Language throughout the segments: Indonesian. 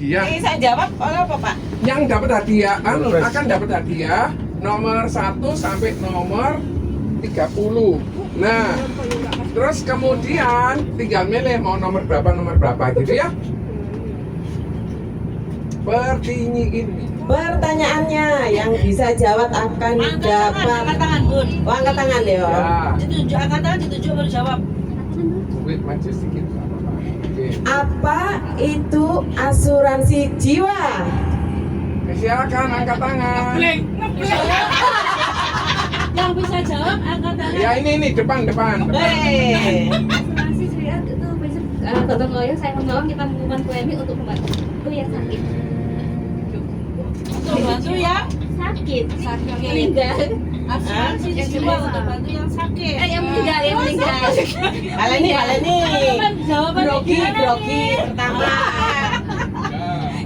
hadiah. Ini saya jawab apa Pak? Yang dapat hadiah akan dapat hadiah nomor 1 sampai nomor 30. Nah, terus kemudian tinggal milih mau nomor berapa gitu ya. Pertanyaannya yang bisa jawab akan dapat angkat tangan, Bun. Oh, angkat tangan ya. Ditunjuk angkat tangan, ditunjuk baru jawab. Wait, maju sedikit. Oke. Apa itu asuransi jiwa? Silakan angkat tangan. Yang bisa jawab angkat tangan. Ya ini depan. Asuransi jiwa itu gotong royong saya menolong kita melakukan PMI untuk membantu yang sakit. Untuk bantu yang Sakit. sakit. Meninggal. Asuransi jiwa untuk bantu yang sakit. Yang meninggal. Baleni. Jawaban Grogi pertama.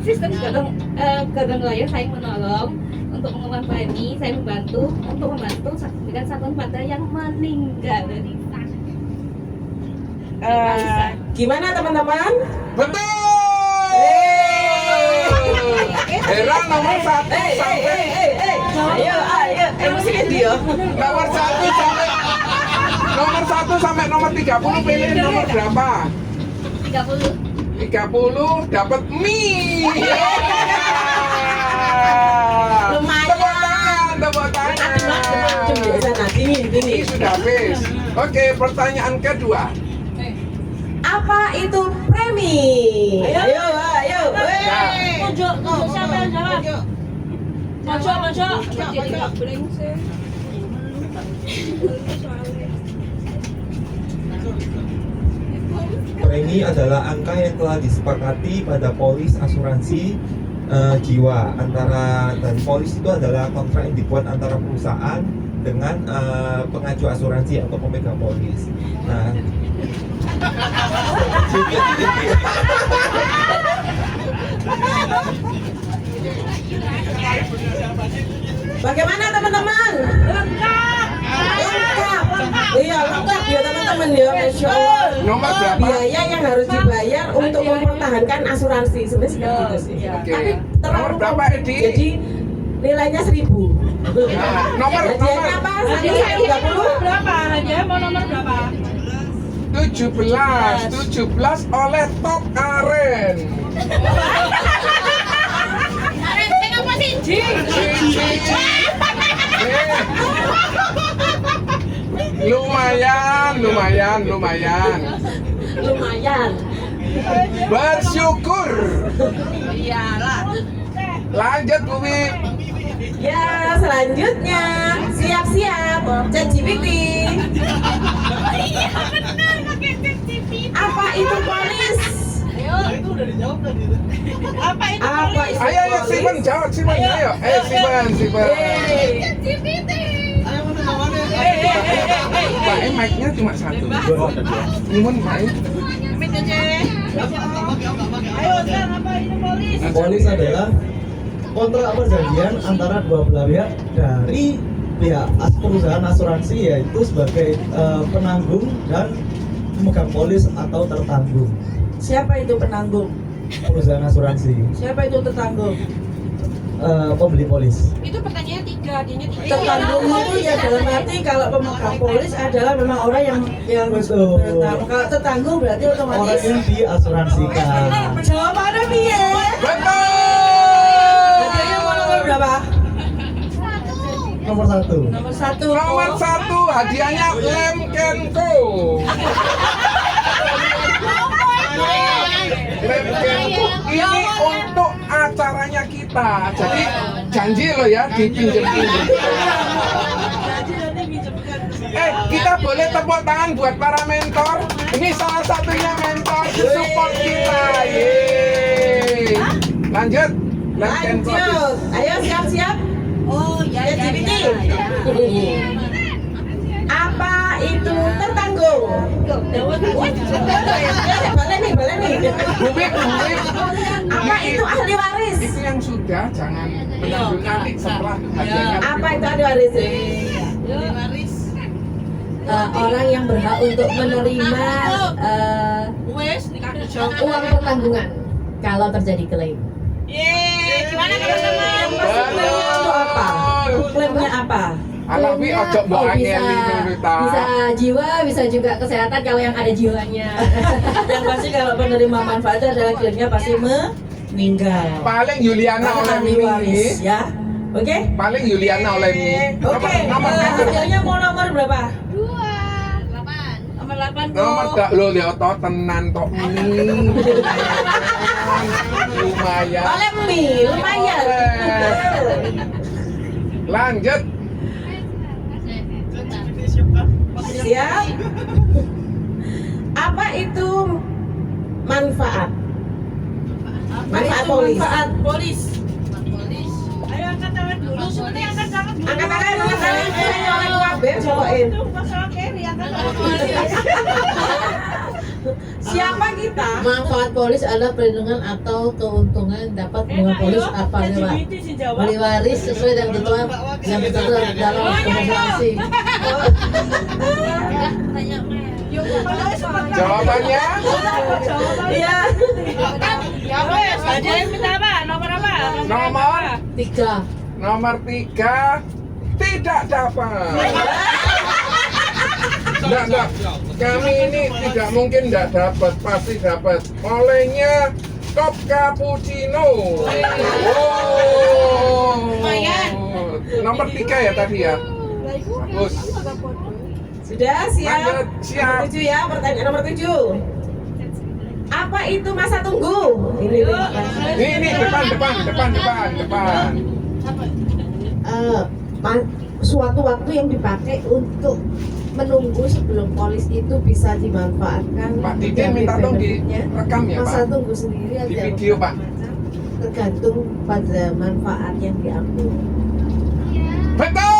Sistem gotong royong saya menolong untuk melakukan PMI, saya membantu dengan satuan pada yang meninggal dari Gimana teman-teman? Betul. Era nomor 1 sampai Ayo, emosinya dia. nomor 1 sampai nomor 30 pilih nomor berapa? 30. 30 dapat mie. Lumayan. Tepuk tangan. Sana, dingin. Ini sudah habis. Oke, pertanyaan kedua. Apa itu premi? Ayo. Tunjuk siapa yang jawab? Mojok. Premi adalah angka yang telah disepakati pada polis asuransi jiwa dan polis itu adalah kontrak yang dibuat antara perusahaan dengan pengaju asuransi atau pemegang polis. Nah, Bagaimana teman-teman? Lengkap. Iya, lengkap ya teman-teman ya, Masya Allah. Nomor berapa? Biaya yang harus dibayar untuk mempertahankan asuransi sebenarnya seperti itu sih. Oke. Tapi Nomor berapa, Edi? Jadi nilainya 1000. Nomor Hadiahnya apa? Hadiahnya 30. Berapa? Hadiah mau nomor berapa? 17 oleh Top Aren. Lumayan. Bersyukur. Iyalah. Lanjut, Bu Wi. Ya, selanjutnya siap-siap ChatGPT. Apa itu polis? Apa itu? Ayo, Simon jawab, Simon. Ayo, Simon. Pak, mic-nya cuma satu. Simon main. Ayo, sekarang apa itu polis? Polis adalah kontrak perjanjian antara dua belah pihak dari pihak perusahaan asuransi, yaitu sebagai penanggung dan pemegang polis atau tertanggung. Siapa itu penanggung? Perusahaan asuransi, Siapa itu tertanggung? pembeli polis. Itu pertanyaannya 3, dinya 3. Tertanggung itu ya dalam arti kalau pemegang polis adalah memang orang yang Betul. bertanggung. Kalau tertanggung berarti Orang otomatis. yang diasuransikan. Jawabannya piye? Betul. Hadiahnya mau nomor berapa? Nomor 1. Nomor 1. Nomor 1 hadiahnya lem Kenko. Lem Kenko ini untuk acaranya kita. Jadi janji lo ya dipinjam-pinjam. Kita boleh tepuk tangan buat para mentor. Ini salah satunya mentor support kita. Yeay. Lanjut. Lem Kenko. Lanjut. Ayo siap-siap. Oh, ya. ChatGPT. Apa itu tertanggung? Boleh nih. Bubik. Apa itu ahli waris? Itu yang sudah, jangan menanggung nanti setelah hadiahnya. Apa itu ahli waris? Waris. Orang yang berhak untuk menerima Wes, nikah uang pertanggungan. kalau terjadi klaim. Gimana teman-teman? Itu apa? Klaimnya apa? Alawi Klaimnya, ojo mbok bisa, angeli dulu ta. bisa jiwa, bisa juga kesehatan kalau yang ada jiwanya. Yang pasti kalau penerima manfaat adalah klaimnya pasti meninggal. Paling Yuliana oleh Ahli ini. waris ya. Oke? Paling Yuliana oleh ini. Oke, Nomor hasilnya mau nomor berapa? 8. Nomor 8 nomor dak lo lihat to tenan tok. Lumayan. Oleh mie, lumayan. Lanjut. Siap? Apa itu manfaat? Manfaat polis. Manfaat polis. Ayo angkat tangan dulu. Sebenarnya angkat tangan dulu. Angkat tangan, angkat tangan. Oleh kabeh cobain. Itu masalah carry angkat tangan. Siapa kita? Manfaat polis adalah perlindungan atau keuntungan dapat bunga polis apa lewat beli waris sesuai dengan ketentuan yang tertera dalam asuransi. Jawabannya Iya. Ya wes, ada yang minta apa? Nomor apa? nomor 3. nomor 3 tidak dapat. Enggak. Kami ini tidak mungkin enggak dapat, pasti dapat. Olehnya kop cappuccino. Oh. Nomor 3 ya tadi ya. Bagus. Sudah siap? Lanjut, siap. Nomor 7 ya, pertanyaan nomor 7. Apa itu masa tunggu? Ini depan. Suatu waktu yang dipakai untuk menunggu sebelum polis itu bisa dimanfaatkan. Pak Didin minta tolong direkam ya Masa Pak. tunggu sendiri Di ada video Pak. tergantung pada manfaat yang diambil. Betul.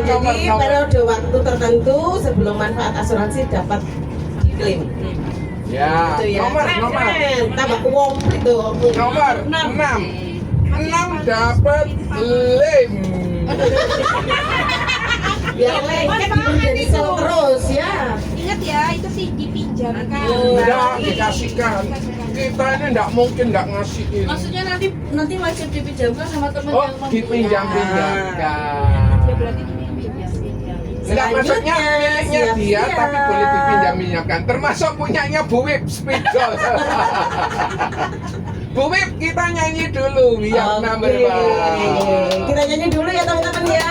Jadi periode waktu tertentu sebelum manfaat asuransi dapat diklaim. Ya, Gitu ya. nomor Keren. Tambah komplit tuh. nomor 6 dapat lem. Biar lengket hidup jadi sel terus ya. Ingat ya, itu sih dipinjamkan. Enggak dikasihkan. Kita ini enggak mungkin enggak ngasihin. Maksudnya nanti wajib dipinjamkan sama teman Oh, yang mempunyai. dipinjam-pinjamkan. Ya berarti dipinjam. Enggak maksudnya miliknya dia siap-siap. tapi boleh dipinjam-pinjamkan. Termasuk punyanya Bu Wip Spidol. Bu Wip kita nyanyi dulu biar number one. Kita nyanyi dulu ya teman-teman ya.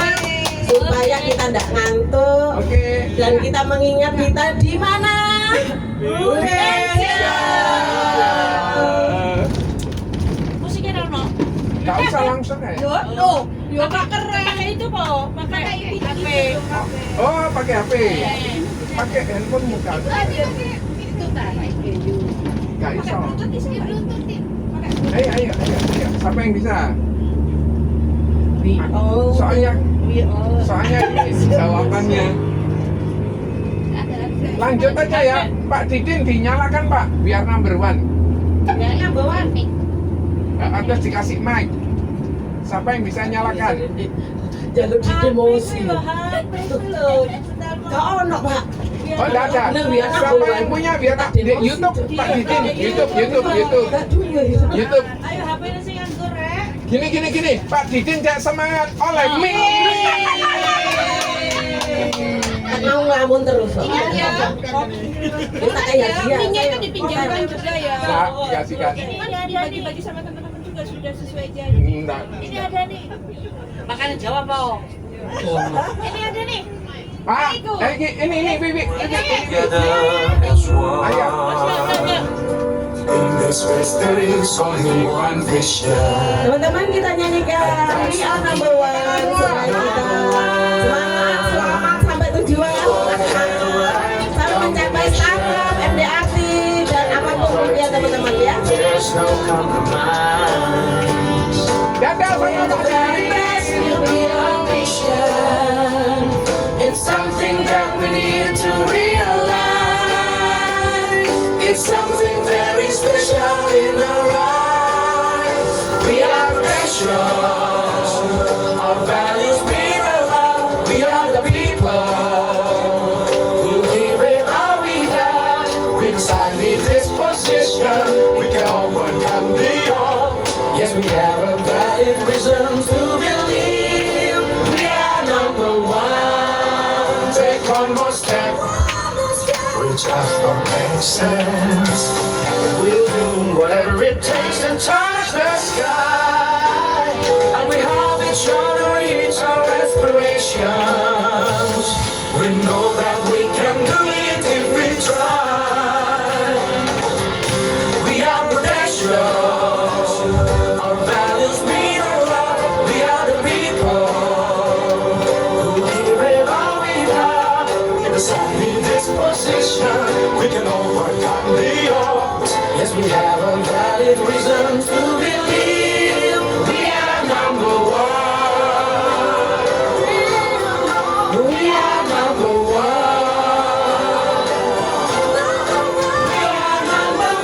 Supaya kita tidak ngantuk Oke. dan kita mengingat kita di mana. Musiknya Rono. Enggak usah langsung ya. Loh, yo pakai itu po, pakai HP. Oh, pakai HP. Pakai handphone muka. Itu tadi. Enggak bisa. Dibluntutin. Ayo. Siapa yang bisa? Oh. Soalnya ini jawabannya. Lanjut aja ya, Pak Didin dinyalakan Pak, biar number one. Atas dikasih mic. Siapa yang bisa nyalakan? Jalur demosi. Kau ono Pak. Oh, enggak ada. Siapa yang punya biar di YouTube Pak Didin, YouTube. YouTube. Ayo HP ini sing nganggur rek. Gini. Pak Didin cek semangat oleh mic. Mau ngelamun terus kok. Iya. Kita kayak dia. Minyak itu dipinjamkan juga ya. Nah, kasihkan. Ini ada bagi-bagi sama teman-teman juga sudah sesuai aja. Enggak. Ini ada nih. Makanya jawab po. Ini ada nih. Pak, ini, Bibi. Ayo. In this race there is only one vision. Teman-teman kita nyanyikan We Are Number One supaya kita selamat sampai tujuan, sampai mencapai startup, MDAC dan apapun ya teman-teman ya. There's no compromise. Dadah sama Pak Didin. Will be our mission. It's something that we need to realize. It's something very special in our lives. We are precious. Our values we love. We are the people who give it all we got. Inside this position. reasons to believe we are number one. Take one more step, which I don't make sense. We'll do whatever it takes to touch the sky, and we help each other reach our aspirations. We know that we can do it if we try. We are precious. Our values mean a lot. We are the people who give it all we have. In the sunny disposition, we can overcome the odds. Yes, we have a valid reason to believe we are number one. We are number one. We are number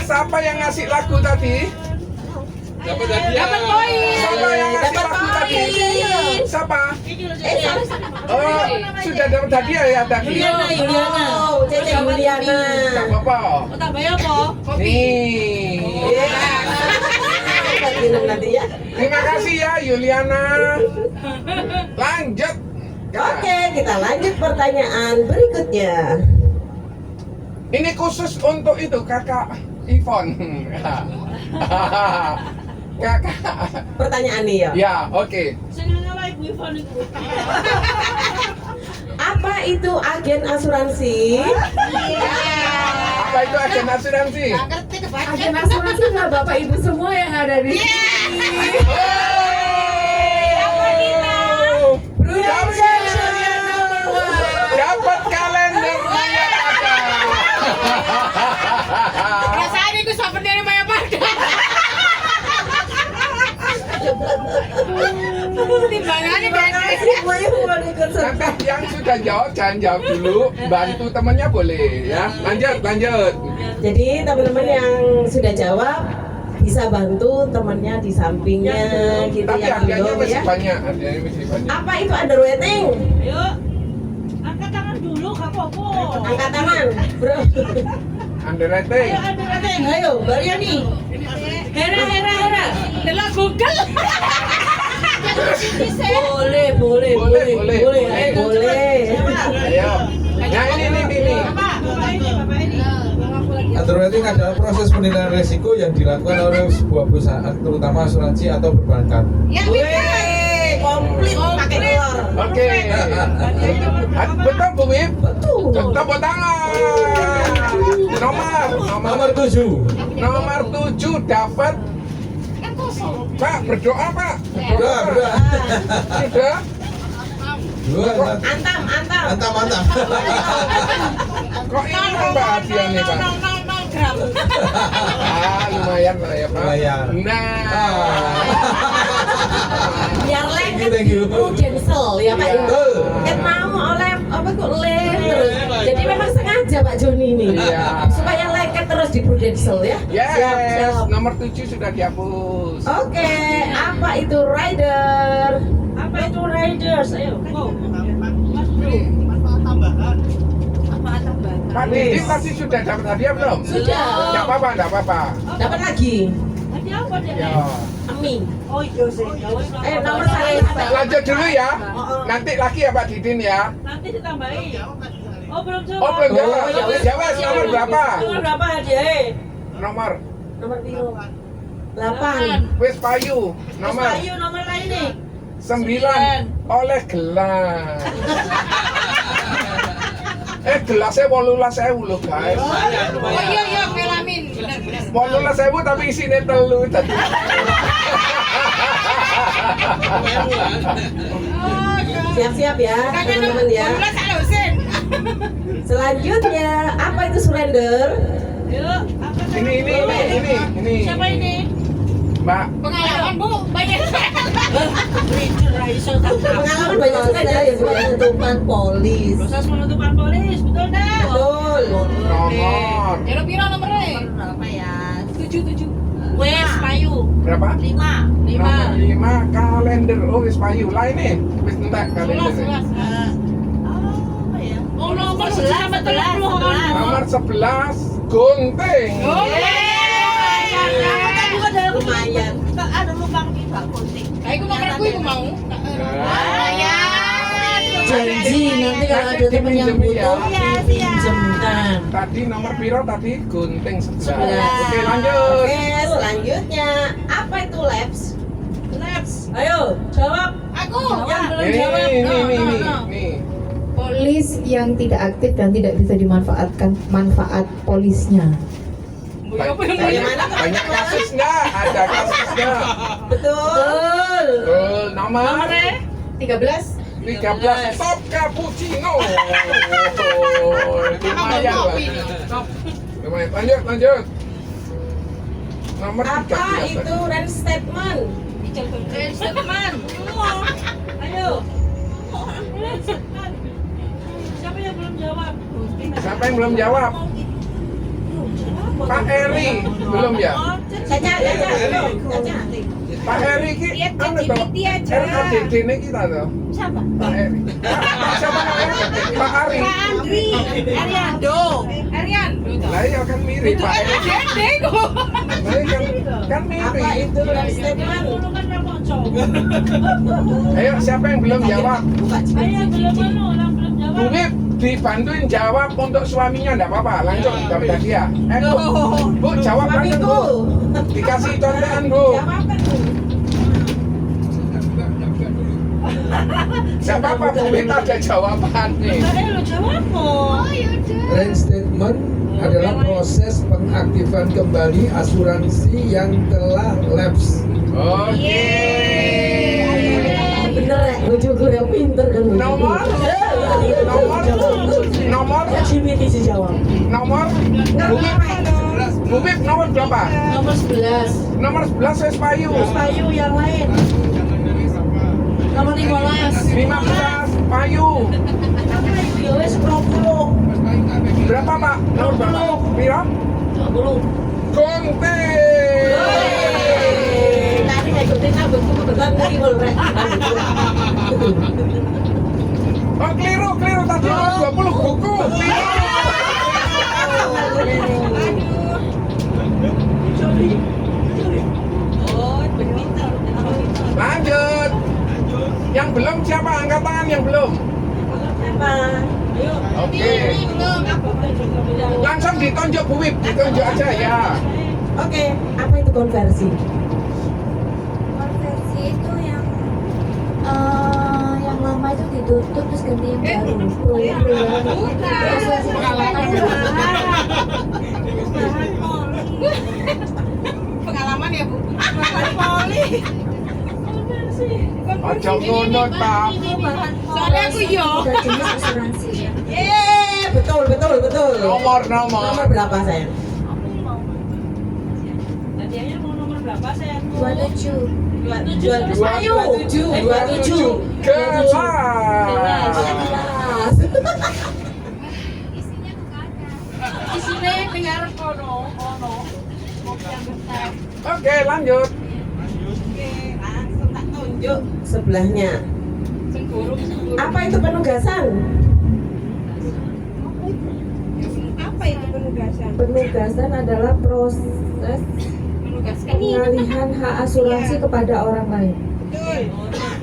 Siapa yang ngasih lagu tadi? Dapat hadiah. Dapat poin. Siapa yang ngasih Dapat lagu tadi? poin. Siapa? Salah. Oh, sudah dapat hadiah ya tadi? Juliana. Oh, Cece Juliana. Tak apa-apa. Oh, tak bayar apa? Nih. Minum nanti ya. Terima kasih ya Juliana. Lanjut. Oke, kita lanjut pertanyaan berikutnya. Ini khusus untuk itu kakak Ivon. Kakak. Pertanyaan nih ya. Ya, oke. Apa itu agen asuransi? Apa itu agen asuransi? Agen asuransi lah Bapak Ibu semua yang ada di sini. Dapat kalender Maya kakak. Rasanya itu souvenir dari Maya Parda. Timbangannya dari Nanti yang sudah jawab jangan jawab dulu, bantu temannya boleh ya. Lanjut. Jadi teman-teman yang sudah jawab bisa bantu temannya di sampingnya gitu Tapi yang hadiahnya belum masih ya. banyak, hadiahnya masih banyak. Apa itu underweighting? Yuk. Angkat tangan dulu, Kak Popo. Angkat tangan, bro. Underrating. Ayo, Baryani. Hera. Delok Google. Boleh. Ayo. Nah ini. Underwriting adalah proses penilaian risiko yang dilakukan oleh sebuah perusahaan, terutama asuransi atau perbankan. Wih, komplit pakai telur. Oke. Betul Bu Wim? Betul. Tepuk tangan. Nomor 7. Nomor 7 dapat. Pak berdoa Pak. Berdoa. Sudah. Antam. Kok ini Pak hadiahnya Pak? 0 gram. Lumayan lah ya Pak. Lumayan. Nah. Biar lengket Thank you. Prudential ya Pak. Iya. Itu. Kan mau oleh apa kok lem terus. Jadi memang sengaja Pak Joni ini. Iya. Supaya lengket terus di Prudential ya. Yes. Nomor 7 sudah dihapus. Oke, apa itu rider? Apa itu riders? Ayo, go. Pak Didi pasti sudah dapat hadiah belum? Sudah. Enggak apa-apa. Dapat lagi. Hadiah apa dia? Ya. Ami. Oh iya sih. Nomor saya. Lanjut dulu ya. Nanti lagi ya Pak Didin ya. Nanti ditambahin. Oh belum jawab. Oh belum jawab. Oh, ya wes. Jawab nomor berapa? Nomor berapa hadiah? Nomor. Nomor biru. 8. Wis payu. Nomor Ayo nomor lain nih. 9 oleh gelas. Gelasnya 18.000 loh guys. Oh iya melamin. Benar. 18.000 tapi isinya telu tadi. Siap-siap ya, teman-teman ya. Selanjutnya, apa itu surrender? Yuk, Ini. siapa ini? Mbak. Pengalaman Bu, banyak. Pengalaman banyak sekali ya Bu. Penutupan polis. Proses penutupan polis, betul dah. Betul. Nomor. Piro nomornya? Berapa ya? 7. Wes payu. Berapa? 5. Nomor 5 kalender. Oh wis payu. Lah ini wis entek kalender. 11. Oh nomor 11 Nomor 11 gunting. Lumayan. Janji nanti kalau ada teman yang butuh pinjemkan. Tadi nomor piro tadi gunting 11. 11. Oke, lanjut. Oke, selanjutnya apa itu labs? Labs. Ayo, jawab. Aku. Yang belum Ini, jawab. nih. Polis yang tidak aktif dan tidak bisa dimanfaatkan manfaat polisnya. Banyak kasusnya, ada kasusnya. Betul. Betul, nomor 13. 13 top cappuccino. Lumayan lah. Lumayan. Lanjut. Nomor 13. Apa itu reinstatement? Ayo. Siapa yang belum jawab? Pak Eri belum ya? Caca. Pak Eri ki anu toh? RADD ini kita toh. Siapa? Pak Eri. Siapa namanya? Pak Ari. Ariando. Lah iya kan mirip Pak Eri. Lah iya kan Apa mirip. itu reinstatement? Ayo siapa yang belum jawab? Bu Bib, dibantuin jawab untuk suaminya enggak apa-apa. Lanjut dapat hadiah. Bu, jawab langsung Bu. Dikasih contekan Bu. Jawabkan Bu. Enggak apa-apa Bu, kita ada jawaban nih. Reinstatement adalah proses pengaktifan kembali asuransi yang telah lapse. Oke. Bener ya, bojoku ya pinter kan. Nomor ChatGPT sih jawab. nomor Bu Bib nomor berapa? Nomor 11. Nomor 11 wes payu. Payu yang lain. Nomor 15. 15 payu. Ya wes 20. Berapa Pak? Nomor berapa? Piro? 20. Gunting. Tadi saya ikutin abangku kebetulan lagi mau rek. Oh keliru tadi nomor 20 buku. Lanjut. Yang belum siapa? Angkat tangan yang belum. Apa? Ayo. Oke. Langsung ditonjok Bu Wib, ditonjok aja ya. Oke, apa itu konversi? Konversi itu yang lama itu ditutup terus ganti yang baru. Pengalaman ya Bu. Poli. Aja ngono ta. Soalnya aku yo. Udah jenis asuransi ya. Betul. Nomor. Nomor berapa sayang? 27. 27. Kelas. Isinya dengar kono. Oke, lanjut. Langsung tak tunjuk sebelahnya. Apa itu penugasan? Penugasan adalah proses pengalihan hak asuransi kepada orang lain.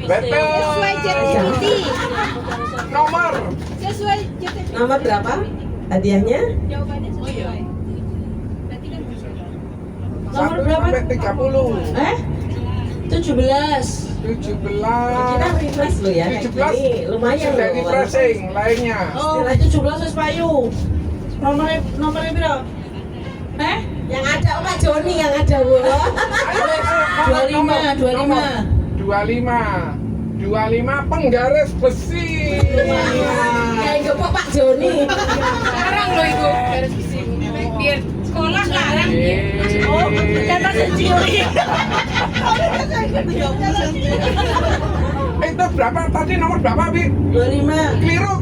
Betul. Nomor. Nomor berapa? Hadiahnya? Nomor berapa? Sampai 30. 17. 17. Kita refresh lo ya. 17. Ini lumayan Sudah loh. refreshing lainnya. Oh, 17 wis payu. Nomornya berapa? Yang ada Pak Joni yang ada Bu. 25 penggaris besi. Kayak gepok Pak Joni. Sekarang loh itu garis besi. Biar sekolah sekarang. Oh, ternyata sendiri. Itu berapa tadi nomor berapa, Bi? 25. Keliru.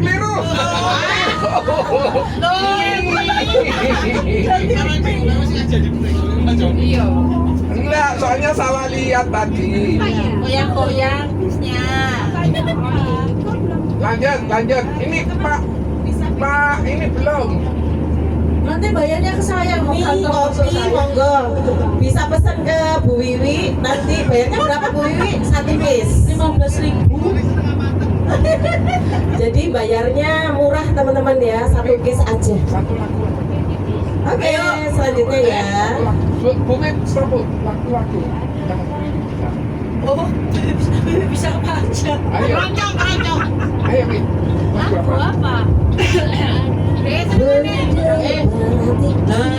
Iya. Enggak, soalnya salah lihat tadi. Goyang-goyang busnya. Lanjut. Ini Pak, ini belum? Nanti bayarnya ke saya, mau Mie, kantong kopi, monggo. Bisa pesan ke Bu Wiwi. Nanti bayarnya berapa Bu Wiwi? Satu piece. 15.000. Jadi bayarnya murah teman-teman ya, satu piece aja. Satu lagu. Oke, selanjutnya ya. Bu Wib, stop Bu. Lagu-lagu. Oh, bisa apa aja? Ayo. Ayo, Wib. Lagu apa?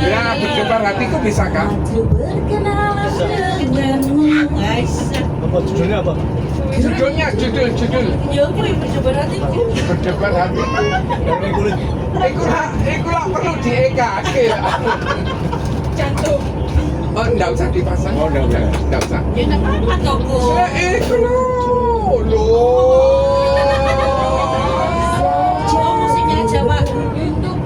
Ya, berdebar hatiku bisa kan? Apa judulnya apa? Judul. Ya, aku yang bercoba nanti. Berdebar hati. Kulit. Iku lah perlu diekake ya. Jantung. Oh, enggak usah dipasang. Oh, enggak usah. Ya, enggak apa-apa, toko. Iku loh. Oh, musiknya aja, Pak. Untuk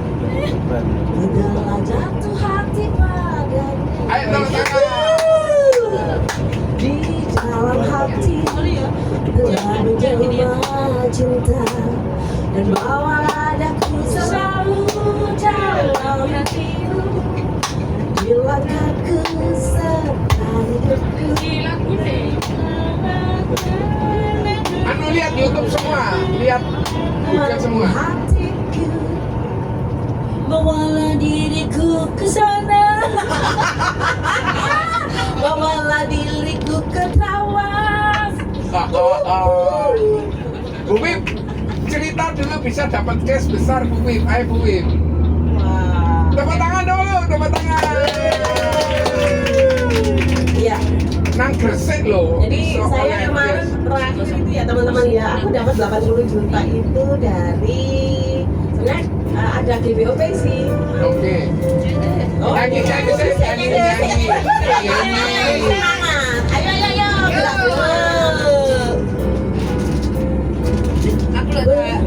Udahlah jatuh hati padanya. Ayo tepuk tangan. Di dalam hati telah menjelma cinta, dan bawalah daku selalu dalam hatimu. Bilakah ku serta hidupku. Anu lihat YouTube semua, lihat Google semua. Hatiku bawalah diriku ke sana. bawalah diriku ke tawas. Bu Wib, cerita dulu bisa dapat cash besar Bu Wib. Ayo Bu Wib. Wah. Tepuk tangan dulu, tepuk tangan. Iya. Nang Gresik loh. Jadi Bisa saya oleh kemarin cash. terakhir itu ya teman-teman ya, aku dapat 80 juta itu dari sebenarnya ada GBOP sih. Oke. Oh, Nyanyi. Semangat. Ayo, gerak semua. Aku lihat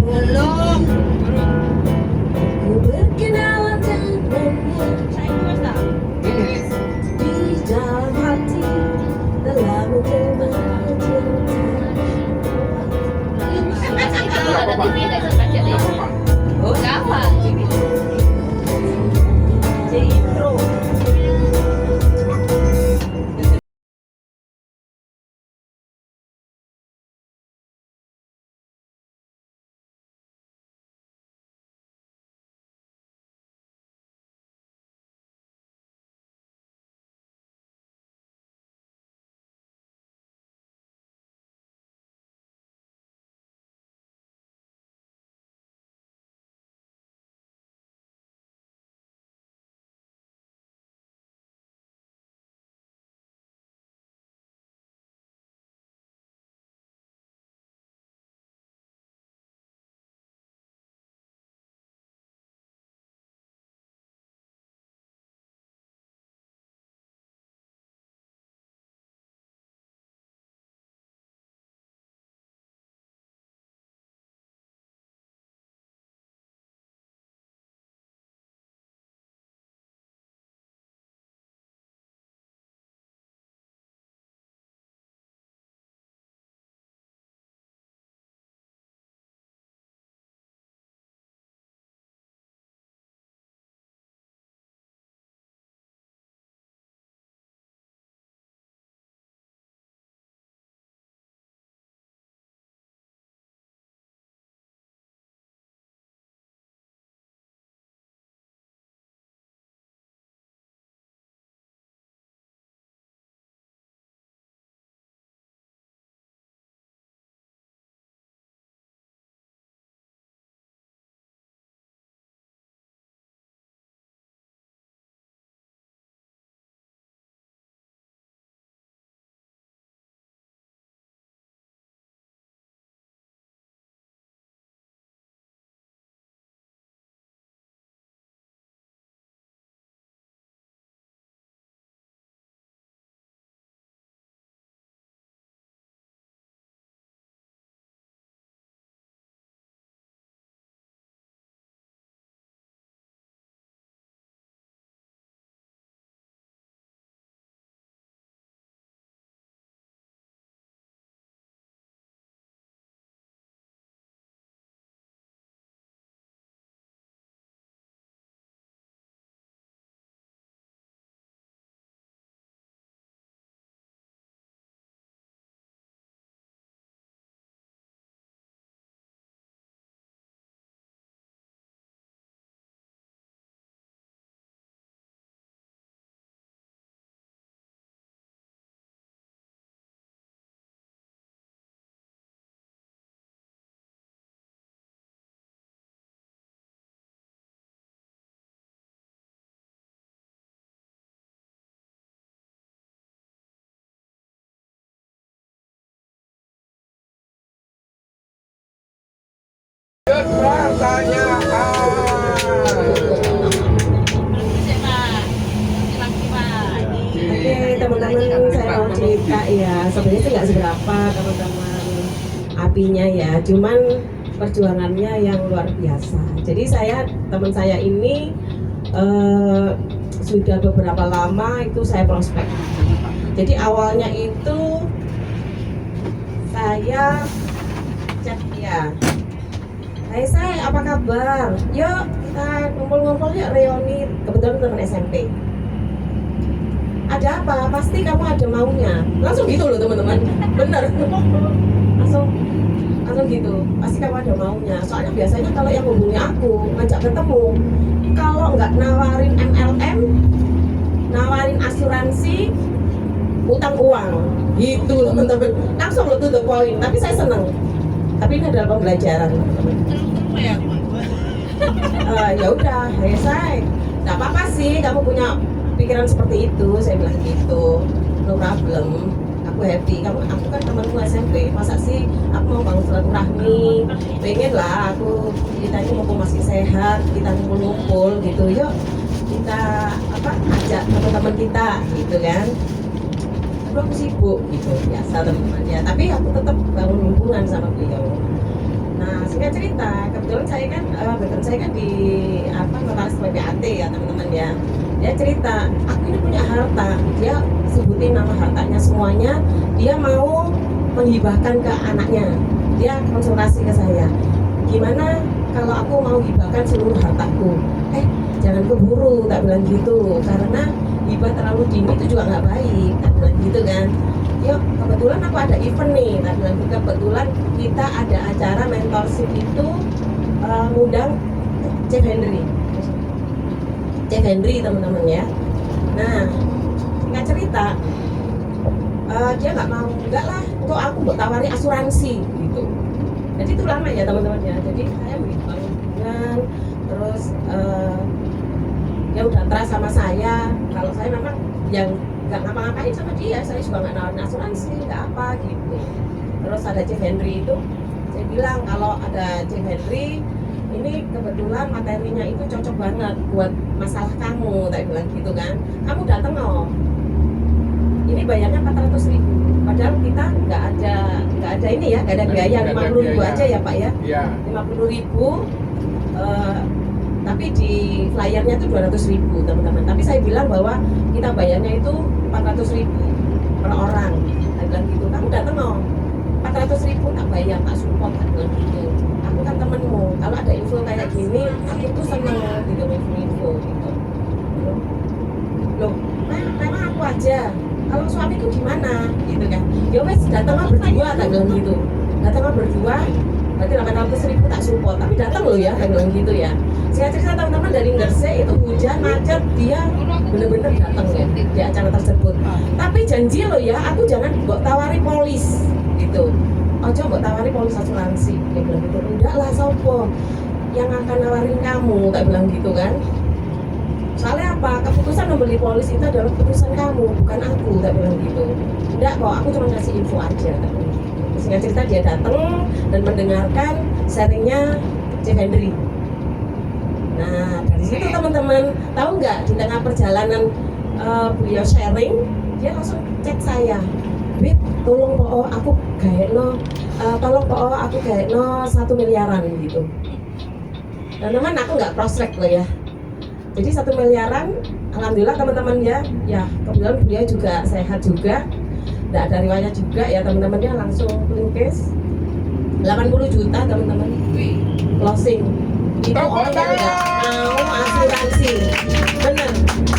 belum. Ku berkenalan dengannya di dalam hati telah menjelma cinta. Ada TV nggak bisa baca deh. Apa? Oh, apa? Pertanyaan. Oke teman-teman, saya mau cerita ya. Sebenarnya sih nggak seberapa teman-teman apinya ya, cuman perjuangannya yang luar biasa. Jadi teman saya ini sudah beberapa lama itu saya prospek. Jadi awalnya itu saya chat dia, "Hai say, apa kabar? Yuk kita ngumpul-ngumpul yuk, reuni." Kebetulan teman SMP. "Ada apa? Pasti kamu ada maunya." Langsung gitu loh teman-teman, bener. langsung gitu, pasti kamu ada maunya. Soalnya biasanya kalau yang hubungi aku ngajak ketemu, kalau nggak nawarin MLM, nawarin asuransi, utang uang, gitu loh teman-teman. Langsung lo to the point. Tapi saya senang. Tapi ini adalah pembelajaran. Ya udah, saya nggak apa-apa sih kamu punya pikiran seperti itu, saya bilang gitu, no problem, aku happy. Aku kan temanmu SMP, masa sih aku mau bangun silaturahmi, pengen lah aku, kita ini mumpung masih sehat, kita ngumpul-ngumpul gitu, yuk kita ajak teman-teman kita gitu kan. Tapi aku sibuk gitu, biasa teman-teman ya, tapi aku tetap bangun hubungan sama beliau. Nah, singkat cerita, kebetulan saya kan di notaris PPAT ya teman-teman ya. Dia cerita, aku ini punya harta, dia sebutin nama hartanya semuanya, dia mau menghibahkan ke anaknya. Dia konsultasi ke saya, gimana kalau aku mau hibahkan seluruh hartaku? Jangan keburu, tak bilang gitu, karena hibah terlalu dini itu juga nggak baik, tak bilang gitu kan. Yuk, kebetulan aku ada event nih, tak bilang gitu, kebetulan kita ada acara mentorship itu ngundang Chef Henry teman-teman ya. Nah, singkat cerita, dia nggak mau, enggak lah, kok aku mau tawari asuransi gitu. Jadi itu lama ya teman-teman ya. Jadi saya berhubungan, terus dia udah trust sama saya. Kalau saya memang yang nggak ngapa-ngapain sama dia, saya juga nggak nawarin asuransi, nggak apa gitu. Terus ada Chef Henry itu, saya bilang kalau ada Chef Henry, ini kebetulan materinya itu cocok banget buat masalah kamu, saya bilang gitu kan. Kamu datang loh. Ini bayarnya 400.000. Padahal kita nggak ada ini ya, nggak ada biaya, 50.000 aja ya Pak ya. 50.000. Tapi di flyernya itu 200.000 teman-teman. Tapi saya bilang bahwa kita bayarnya itu 400.000 per orang. Saya bilang gitu. Kamu datang loh. 400.000 tak bayar, tak support, tak bilang gitu. Aku kan temenmu, kalau ada info kayak gini, aku tuh seneng gitu, info gitu. Loh, memang aku aja. Kalau suamiku gimana, gitu kan? Ya wes, datanglah berdua, tak bilang gitu. Datanglah berdua, berarti 800.000 tak support. Tapi datang loh ya, tak bilang gitu ya. Saya cerita teman-teman dari Ngersek itu hujan macet, dia bener-bener datang ya di acara tersebut. Tapi janji loh ya, aku jangan mbok tawari polis gitu. Ojo mbok tawari polis asuransi. Dia bilang gitu. Enggak lah, sopo yang akan nawarin kamu, tak bilang gitu kan. Soalnya apa? Keputusan membeli polis itu adalah keputusan kamu, bukan aku, tak bilang gitu. Enggak kok, aku cuma ngasih info aja. Singkat cerita dia datang dan mendengarkan sharingnya Chef Henry. Nah, dari situ teman-teman, tahu nggak, di tengah perjalanan beliau sharing, dia langsung chat saya, "Bib, tolong po aku gaekno, aku gaekno 1 miliaran gitu." Dan teman aku nggak prospek loh ya. Jadi 1 miliaran, alhamdulillah teman-teman ya kebetulan beliau juga sehat juga, nggak ada riwayat juga ya teman-teman, dia langsung linkes 80 juta teman-teman, closing. Itu orang yang nggak mau asuransi, bener.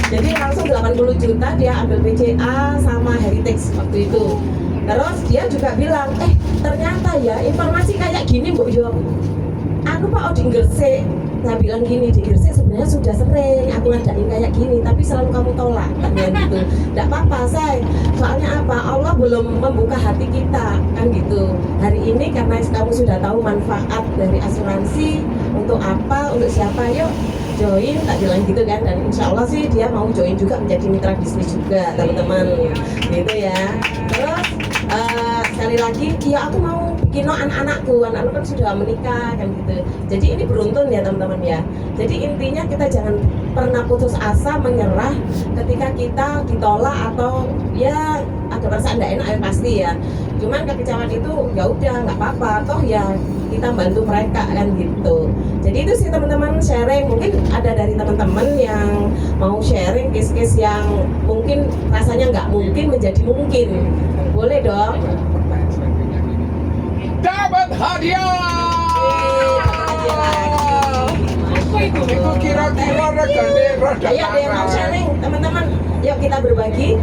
Jadi langsung 80 juta dia ambil PCA sama Heritage waktu itu. Terus dia juga bilang, ternyata ya informasi kayak gini Mbok Yo, aku Pak Odi Ngersek. Saya bilang gini, di Gresik sebenarnya sudah sering aku ngadain kayak gini, tapi selalu kamu tolak, kan gitu. Nggak apa-apa, say. Soalnya apa? Allah belum membuka hati kita, kan gitu. Hari ini karena kamu sudah tahu manfaat dari asuransi, untuk apa, untuk siapa, yuk join, tak bilang gitu kan. Dan insya Allah sih dia mau join juga menjadi mitra bisnis juga, teman-teman. Gitu ya. Terus sekali lagi, ya aku mau bikin kino anak-anakku kan sudah menikah kan gitu. Jadi ini beruntun ya teman-teman ya. Jadi intinya kita jangan pernah putus asa, menyerah ketika kita ditolak atau ya ada perasaan nggak enak ya pasti ya. Cuman kekecewaan itu ya udah nggak apa-apa, toh ya kita bantu mereka kan gitu. Jadi itu sih teman-teman sharing, mungkin ada dari teman-teman yang mau sharing case-case yang mungkin rasanya nggak mungkin menjadi mungkin, boleh dong. Dapat hadiah. Itu kira-kira regane rada Ayo ada yang mau sharing teman-teman, yuk kita berbagi.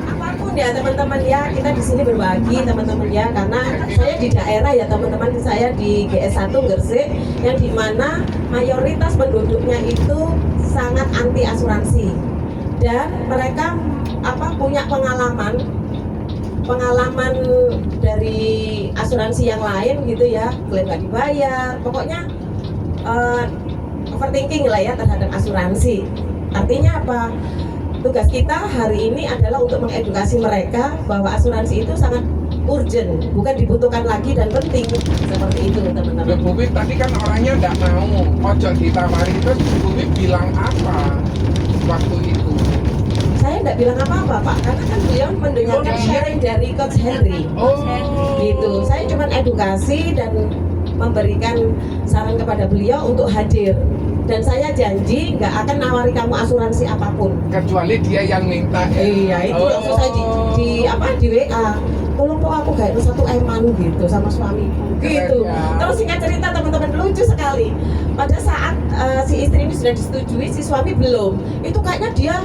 Apapun ya teman-teman ya, kita di sini berbagi teman-teman ya, karena saya di daerah ya teman-teman, saya di GS1 Gresik yang dimana mayoritas penduduknya itu sangat anti asuransi dan mereka punya pengalaman dari asuransi yang lain gitu ya, klaim nggak dibayar, pokoknya overthinking lah ya terhadap asuransi. Artinya apa? Tugas kita hari ini adalah untuk mengedukasi mereka bahwa asuransi itu sangat urgent, bukan dibutuhkan lagi dan penting, seperti itu teman-teman. Bu Bib tadi kan orangnya nggak mau, ojo ditawari, itu Bu Bib bilang apa waktu itu? Saya nggak bilang apa-apa Pak, karena kan beliau mendengarkan sharing dari Coach Henry. Gitu. Saya cuma edukasi dan memberikan saran kepada beliau untuk hadir. Dan saya janji nggak akan nawari kamu asuransi apapun. Kecuali dia yang minta. Iya, itu langsung saya di WA. Tolong kok aku gak itu satu eman gitu sama suamiku gitu. Terus singkat cerita teman-teman, lucu sekali. Pada saat si istri ini sudah disetujui, si suami belum. Itu kayaknya dia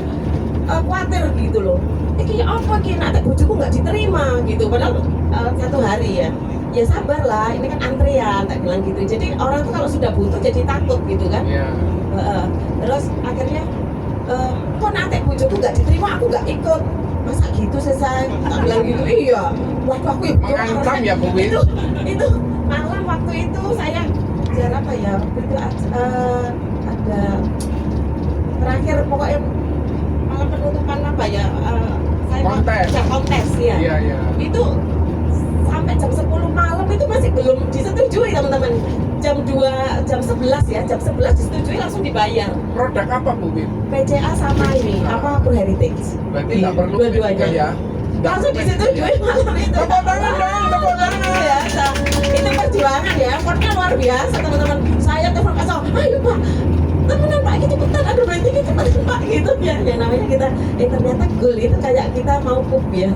khawatir gitu loh. Ini apa ki nanti bojoku nggak diterima gitu. Padahal 1 hari ya. Ya sabar lah, ini kan antrian, tak bilang gitu. Jadi orang tuh kalau sudah butuh jadi takut gitu kan. Terus akhirnya kok nanti bojoku nggak diterima, aku nggak ikut. Masa gitu selesai, tak bilang gitu. Iya, waktu aku mengancam ya Bu. Itu malam waktu itu saya jarak apa ya, waktu itu ada terakhir pokoknya malam penutupan apa ya, saya kontes ya. Iya. Itu sampai jam 10 malam itu masih belum disetujui teman-teman. Jam 11 ya, jam 11 disetujui langsung dibayar. Produk apa Bu Bib? PCA sama ini, Pro Heritage. Berarti nggak perlu dua-duanya ya? Langsung disetujui malam itu. Tepuk tangan dong, tepuk tangan. Biasa. Itu perjuangan ya, effortnya luar biasa teman-teman. Saya telepon Pak, ayo Pak, temenan Pak, ini cepetan, ada berhenti cepetan Pak gitu ya. Ya namanya kita, ternyata goal itu kayak kita mau pup ya.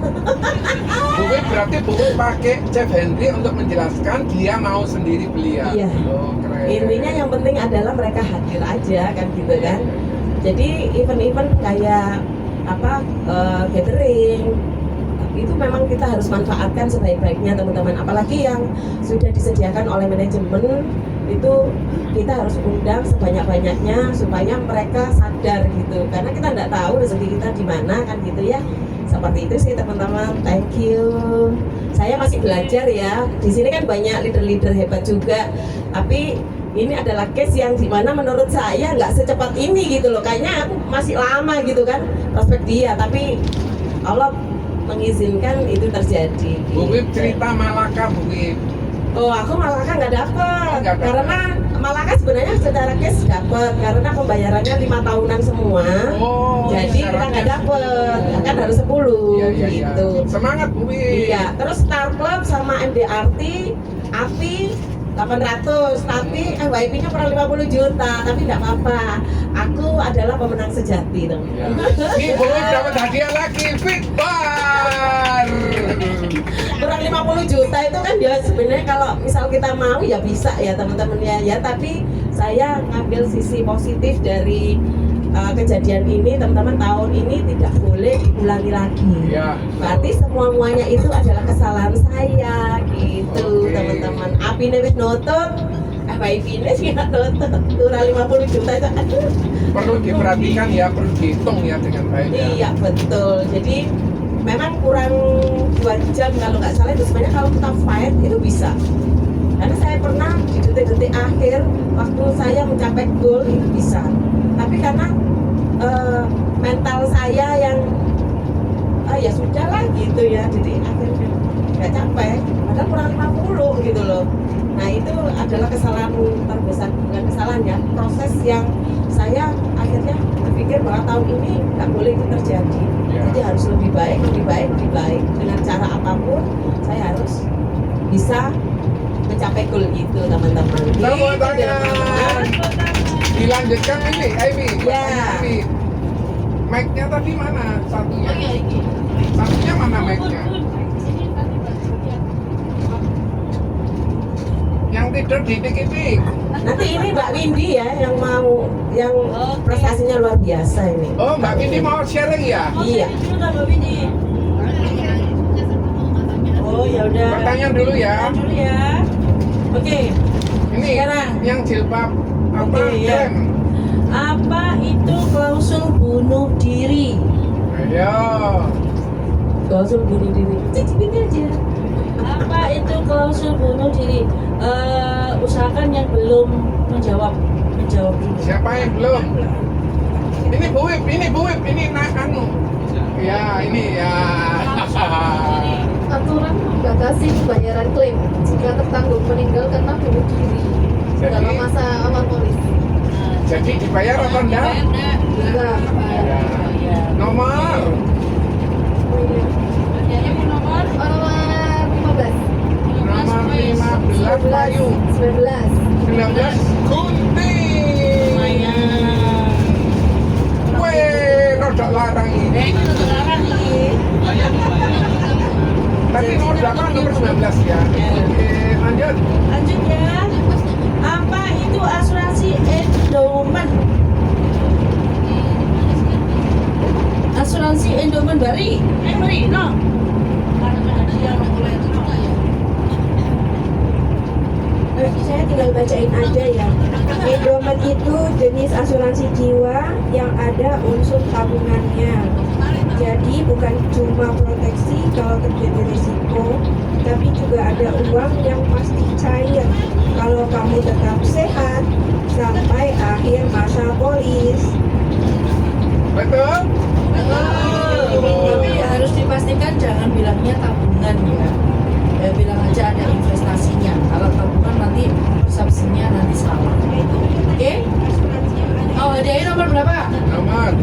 Bu Bib berarti Bu Bib pakai Chef Henry untuk menjelaskan dia mau sendiri beliau. Iya. Keren. Intinya yang penting adalah mereka hadir aja kan gitu kan. Jadi event-event kayak gathering itu memang kita harus manfaatkan sebaik-baiknya teman-teman. Apalagi yang sudah disediakan oleh manajemen itu kita harus undang sebanyak-banyaknya supaya mereka sadar gitu. Karena kita nggak tahu rezeki kita di mana kan gitu ya. Seperti itu sih teman-teman. Thank you. Saya masih belajar ya. Di sini kan banyak leader-leader hebat juga. Tapi ini adalah case yang dimana menurut saya nggak secepat ini gitu loh. Kayaknya aku masih lama gitu kan prospek dia. Tapi Allah mengizinkan itu terjadi. Bu Bib cerita Malaka Bu Bib. Oh, aku Malaka nggak dapet. Karena Malaka sebenarnya secara cash dapet karena pembayarannya 5 tahunan semua. Jadi kita nggak dapet, kan harus 10 gitu. Semangat Bu Bib. Iya, terus Star Club sama MDRT, API 800, tapi WIP-nya kurang 50 juta, tapi nggak apa-apa. Aku adalah pemenang sejati dong. Nih Bu Bib dapat hadiah lagi, Fit Bar. Kurang 50 juta itu kan ya sebenarnya kalau misal kita mau ya bisa ya teman-teman ya. Tapi saya ngambil sisi positif dari kejadian ini, teman-teman. Tahun ini tidak boleh diulangi lagi. Berarti semuanya itu adalah kesalahan saya gitu teman-teman. Api wis nutut, WIP-nya sih nggak nutut. Kurang 50 juta itu aduh. Perlu diperhatikan ya, perlu dihitung ya dengan baik. Iya betul. Jadi memang kurang 2 jam kalau nggak salah itu sebenarnya kalau kita fight itu bisa. Karena saya pernah di detik-detik akhir waktu saya mencapai goal itu bisa. Tapi karena mental saya yang ya sudah lah gitu ya, jadi akhirnya nggak capek, padahal kurang 50 gitu loh. Nah itu adalah kesalahan terbesar, bukan kesalahan ya, proses yang saya akhirnya berpikir bahwa tahun ini nggak boleh itu terjadi. Jadi harus lebih baik dengan cara apapun saya harus bisa mencapai goal itu teman-teman. Tepuk tangan. Dilanjutkan ini, Amy. Ya. Mic-nya tadi mana satunya? Satunya mana mic-nya? Yang tidur di titik-titik. Nanti ini Mbak Windy ya yang prestasinya luar biasa ini. Oh, Mbak Windy mau sharing ya? Iya. Oh ya udah. Pertanyaan dulu ya. Dulu ya. Oke. Ini Sekarang. yang jilbab apa? Oke, ya. Krem. Apa itu klausul bunuh diri? Ayo. Klausul bunuh diri. Cicipin aja. Apa itu klausul bunuh diri? Usahakan yang belum menjawab dulu. Siapa yang belum? Ini buip, ini naik anu. Ya, ini ya. Aturan membatasi pembayaran klaim jika tertanggung meninggal karena bunuh diri dalam masa aman polis. Jadi dibayar atau enggak? Enggak. Ya. Nomor. Nomor 15. Nomor 15 Bayu. 19 Gunting. Weh, rodok larang ini. Tadi nomor berapa? Nomor 19 ya. Oke, lanjut. Lanjut ya. Apa itu asuransi endowment? Asuransi endowment Bari. Bari, no. Saya tinggal bacain aja ya. Endowment itu jenis asuransi jiwa yang ada unsur tabungannya. Jadi bukan cuma proteksi kalau terjadi risiko, tapi juga ada uang yang pasti cair kalau kamu tetap sehat sampai akhir masa polis. Betul? Tapi harus dipastikan jangan bilangnya tabungan ya. Bilang aja ada investasinya. Kalau tabungan nanti persepsinya nanti salah. Oke? Oh, dia nomor berapa? Nomor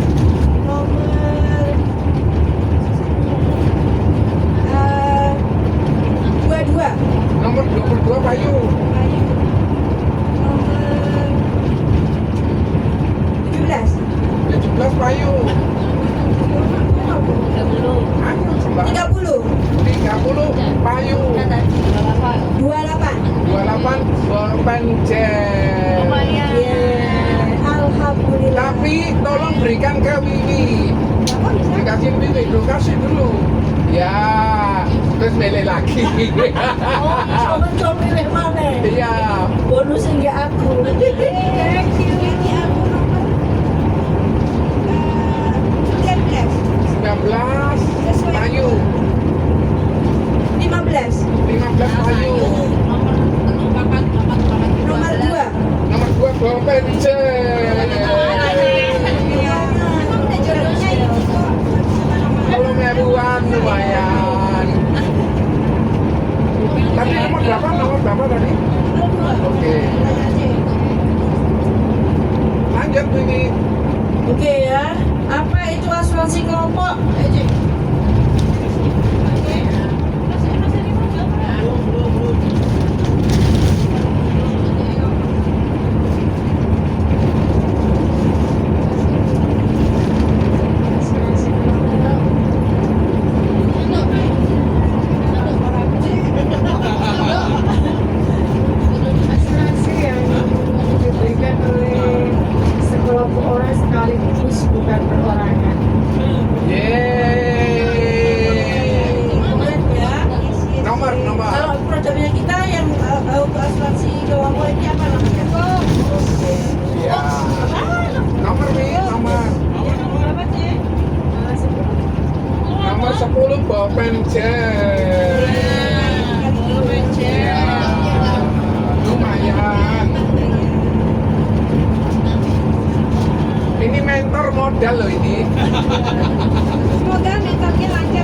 22. Nomor 22 Bayu. Nomor 17 Bayu. 30. 30 Bayu. 28. 28 Berpenjen. Alhamdulillah. Tapi tolong berikan ke Wiwi. Dikasih Wiwi, dulu kasih dulu. Ya, terus milih lagi. Coba pilih mana? Iya. Bonusnya nggak aku. Thank you. 19 Bayu. 15. 15 Bayu. Nomor 2. Nomor 2 Berpenjen. Kalau meruan lumayan. Tadi nomor berapa tadi? Oke. Lanjut ini. Oke ya. Apa itu asuransi kelompok? Asuransi yang diberikan oleh sekelompok orang sekaligus, bukan perorangan. Yeay. Nomor. Kalau produknya kita yang asuransi kelompok ini apa namanya? Ya. Nomor nih, nomor. Berapa sih? Nomor 10 Berpenjen. Ya. Lumayan. Ini mentor modal loh ini. Semoga mentornya lancar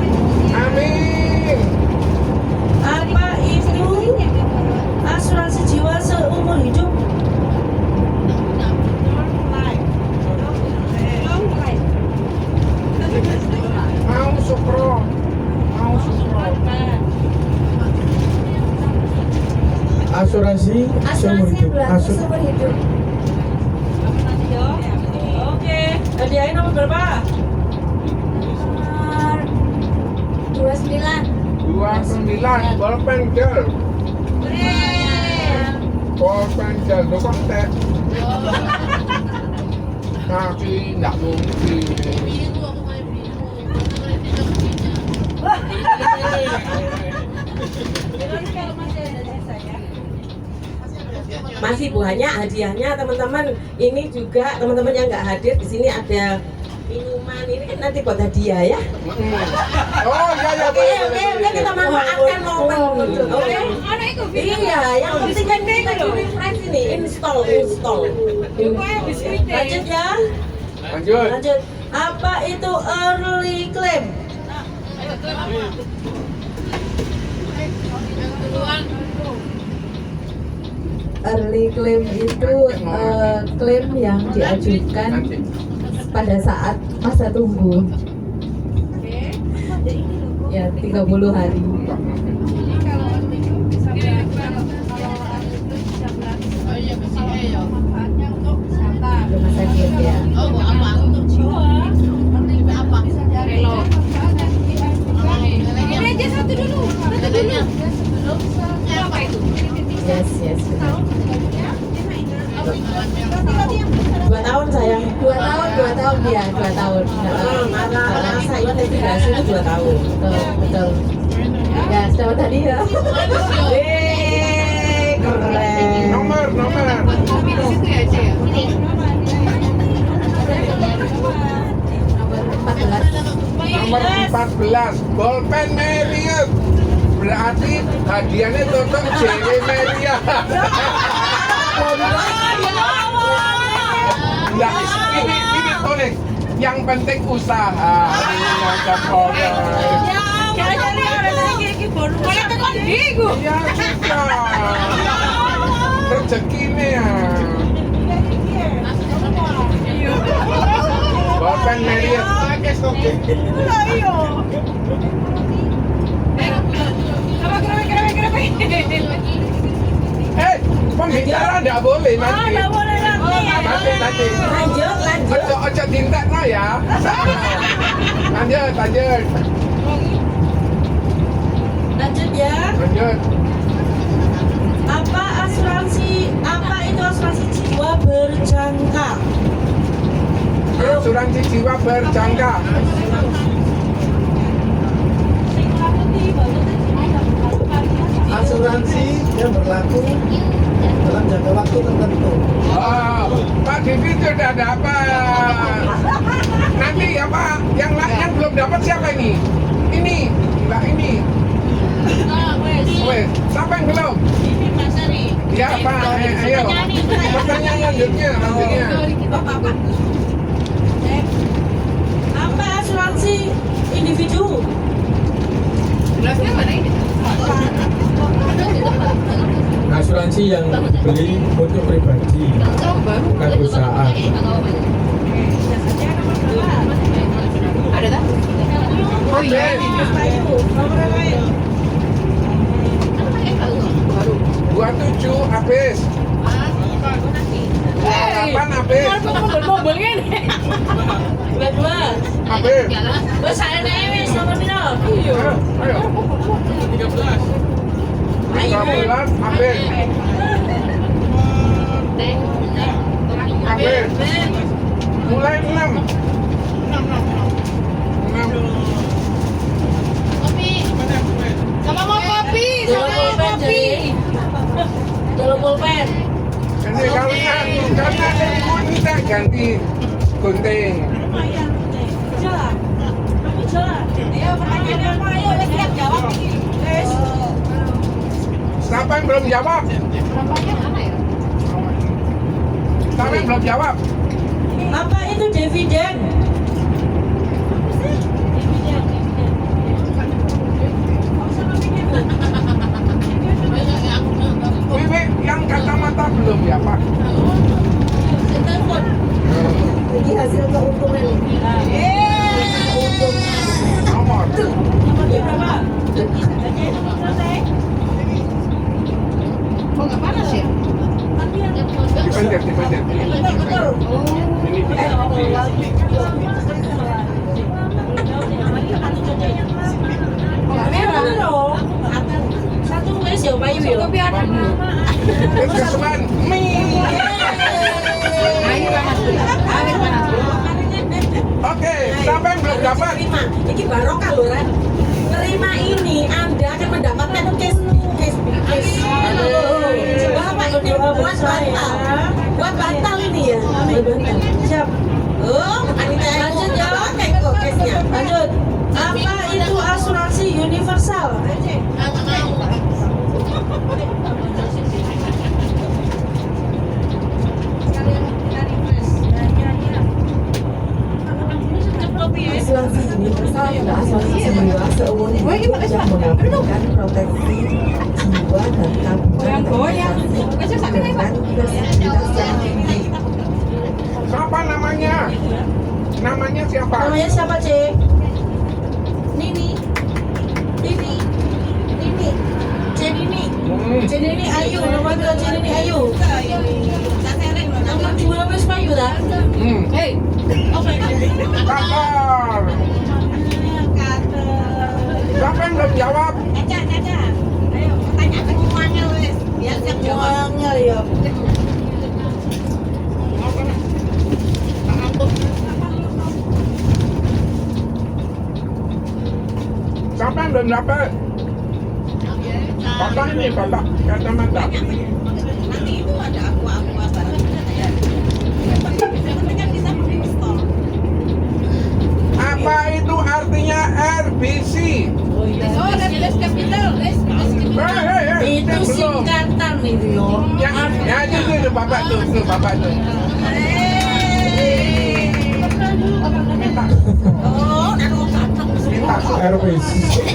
asuransi seumur hidup. berlaku seumur hidup. Oke, hadiahnya nomor berapa? Nomor 29. 29 bolpen gel. Bolpen gel lo kontek. Tapi nggak mungkin. Masih banyak hadiahnya teman-teman. Ini juga teman-teman yang nggak hadir di sini ada minuman, ini kan nanti buat hadiah ya. Oh iya Oke, kita manfaatkan momen. Oke. Iya, yang penting kan kita di refresh ini, install. Lanjut ya. Lanjut. Apa itu early claim? Early claim itu klaim yang diajukan pada saat masa tunggu. Ya, 30 hari. Rumah sakit ya. Ini aja satu dulu. Yes. 2 tahun sayang. 2 tahun dia, 2 tahun. Karena saya integrasi itu 2 tahun. Betul. Ya, sejauh tadi ya. Keren. Nomor. Nomor 14 bolpen Meriam. Berarti hadiahnya tetap JW Meriam. Enggak, ini tonik. Yang penting usaha. Ya sudah. Rezekinya ya. Bolpen Meriam. Pembicara enggak boleh nanti. Nanti. Lanjut. Ojo tindak no ya. Lanjut. Lanjut ya. Lanjut. Apa itu asuransi jiwa berjangka? Asuransi jiwa berjangka. Asuransi yang berlaku dalam jangka waktu tertentu. Oh, Pak Divi sudah dapat. Nanti apa? Yang lain belum dapat siapa ini? Ini, Mbak ini. Wes, siapa yang belum? Ya Pak, ayo. Pertanyaan lanjutnya. Apa asuransi individu? Asuransi yang beli untuk pribadi, bukan perusahaan. Ada tak? Oh iya. Baru. 27 habis. 8 habis. Mobil ini. 22. Habis. Wes saya wis nomor piro? Ayo. 13 habis. Habis. Mulai 6. Sama mau kopi. Jalur pulpen. Ini karena kita ganti gunting. Siapa yang belum jawab? Siapa yang belum jawab? Apa itu dividen? Wiwi yang kacamata belum ya Pak? Jadi hasil keuntungan. Nomor. Nomornya berapa? panas ya? Dipendek. Ini Satu wes ya, Bayu ya. Terus kesukaan mie. Oke, siapa yang belum dapat? Terima, ini barokah loh Ren. Terima ini, Anda akan mendapatkan case. Bapak ini buat bantal ini ya. Siap. Oh, Anita lanjut ya. Oke, kok case-nya. Lanjut. Apa itu asuransi universal? Asuransi universal adalah asuransi jiwa seumur hidup yang mengabulkan proteksi jiwa dan tabungan investasi dengan fleksibilitas yang tinggi. Siapa namanya? Namanya siapa? Namanya siapa, Cek? Nini. Nini Ayu, nomor 2 Nini Ayu. Nomor 2 wis payu ta? Hei, apa ini? Kator. Siapa yang belum jawab? Caca. Ayo, tanya ke semuanya wes. Biar siap jawab. Semuanya ya. Siapa yang belum dapat? Bapak ini, Bapak kacamata. Nanti itu ada aku barang. Kan bisa beli stol. Apa itu artinya RBC? Oh, les capital. Itu singkatan itu yo. Yang itu Bapak tuh, Bapak tuh. Oh,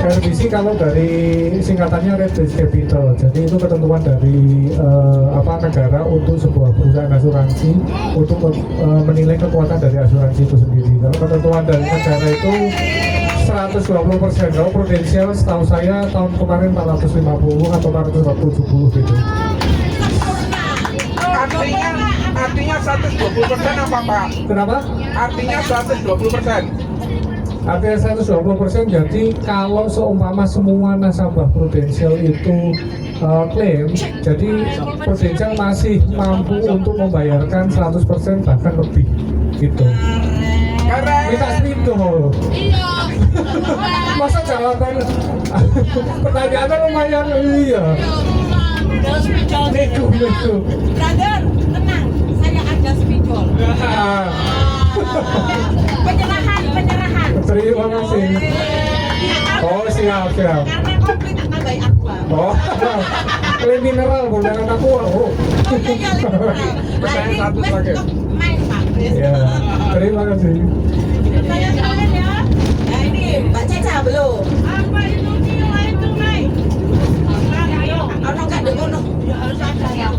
RBC kalau dari singkatannya Red Base Capital. Jadi itu ketentuan dari negara untuk sebuah perusahaan asuransi untuk menilai kekuatan dari asuransi itu sendiri. Kalau ketentuan dari negara itu 120%. Kalau prudensial setahu saya tahun kemarin 450 atau 470 gitu. Artinya 120% apa Pak? Kenapa? Artinya 120%. Artinya 120%. Jadi kalau seumpama semua nasabah prudensial itu klaim, jadi prudensial masih mampu untuk membayarkan 100% bahkan lebih gitu. Minta spidol. Iya. Masa jawaban pertanyaannya lumayan iya. Ada spidol. Nego. Brother, tenang. Saya ada spidol. Penyerahan. Terima kasih. Oh siap. Karena komplit akan baik aqua. Oh, klaim mineral bukan aku. Oh. Iya, Pertanyaan satu terakhir. Main Pak. Ya, terima kasih. Pertanyaan terakhir ya. Nah ini Mbak Caca belum. Apa itu nilai tunai? Ono gak ada ono. Ya harus ada ya.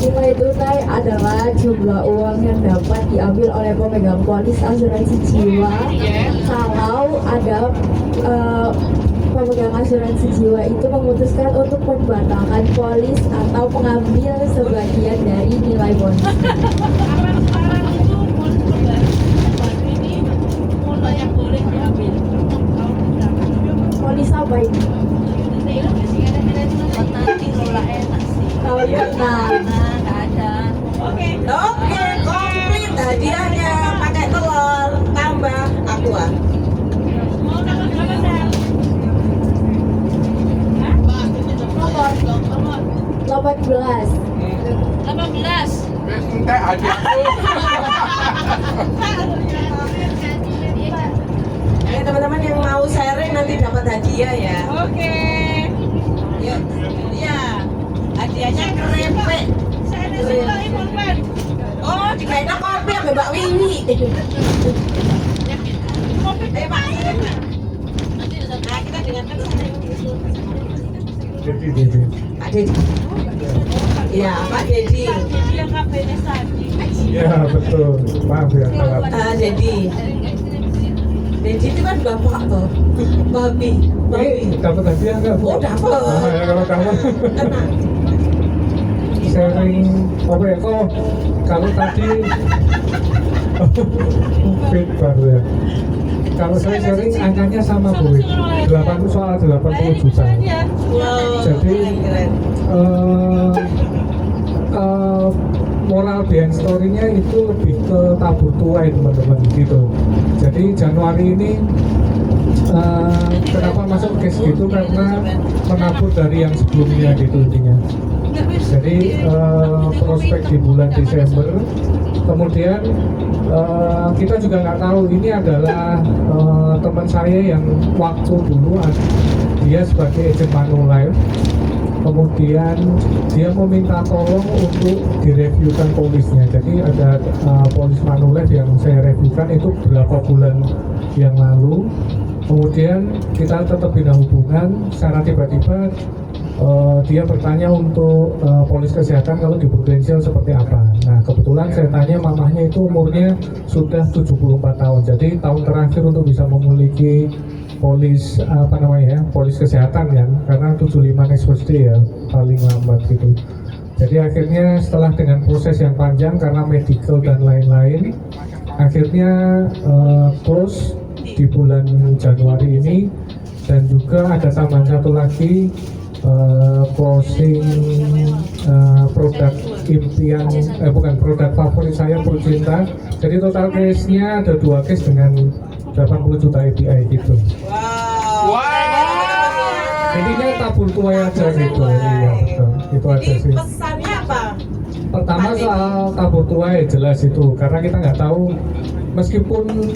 Nilai tunai adalah jumlah uang yang dapat diambil oleh pemegang polis asuransi jiwa kalau ada pemegang asuransi jiwa itu memutuskan untuk membatalkan polis atau mengambil sebagian dari nilai polis. Polis apa ini? Kalau Oke, komplit hadiahnya pakai telur tambah aqua. nomor 18. Minta hadiahku. Teman-teman yang mau sharing nanti dapat hadiah ya. Oke. Yuk. Iya. Hadiahnya Kerepek. Oh, Dikaitkan kopi sama Mbak Wiwi. kopi Pak. Nah, kita dengan Pak Dedi. Iya, Pak Dedi. yang KPNS tadi. Ya betul. Maaf ya kalau Dedi. Dedi itu kan bapak toh. Babi. Dapat hadiah nggak Bu? Oh, dapat. Nah, ya kalau dapat. Sharing apa ya kok? Kalau tadi fit baru ya. Kalau saya sharing angkanya sama Bu, 80 juta. Jadi moral behind story-nya itu lebih ke tabur tuai teman-teman gitu. Jadi Januari ini kenapa masuk case gitu karena menabur dari yang sebelumnya gitu intinya. Jadi prospek di bulan Desember, kemudian kita juga nggak tahu ini adalah teman saya yang waktu dulu dia sebagai agent Manulife. Kemudian dia meminta tolong untuk direviewkan polisnya. Jadi ada polis Manulife yang saya reviewkan itu berapa bulan yang lalu. Kemudian kita tetap bina hubungan. Secara tiba-tiba dia bertanya untuk polis kesehatan kalau di Prudential seperti apa. Nah kebetulan saya tanya mamahnya itu umurnya sudah 74 tahun. Jadi tahun terakhir untuk bisa memiliki polis polis kesehatan kan, karena 75 next birthday ya paling lambat gitu. Jadi akhirnya setelah dengan proses yang panjang karena medical dan lain-lain, akhirnya close di bulan Januari ini. Dan juga ada tambahan satu lagi closing produk impian, produk favorit saya Procinta. Jadi total case-nya ada 2 case dengan 80 juta API gitu. Wow. Intinya tabur tuai aja gitu. Iya betul. Itu aja sih. Pesannya apa? Pertama soal tabur tuai jelas itu, karena kita nggak tahu meskipun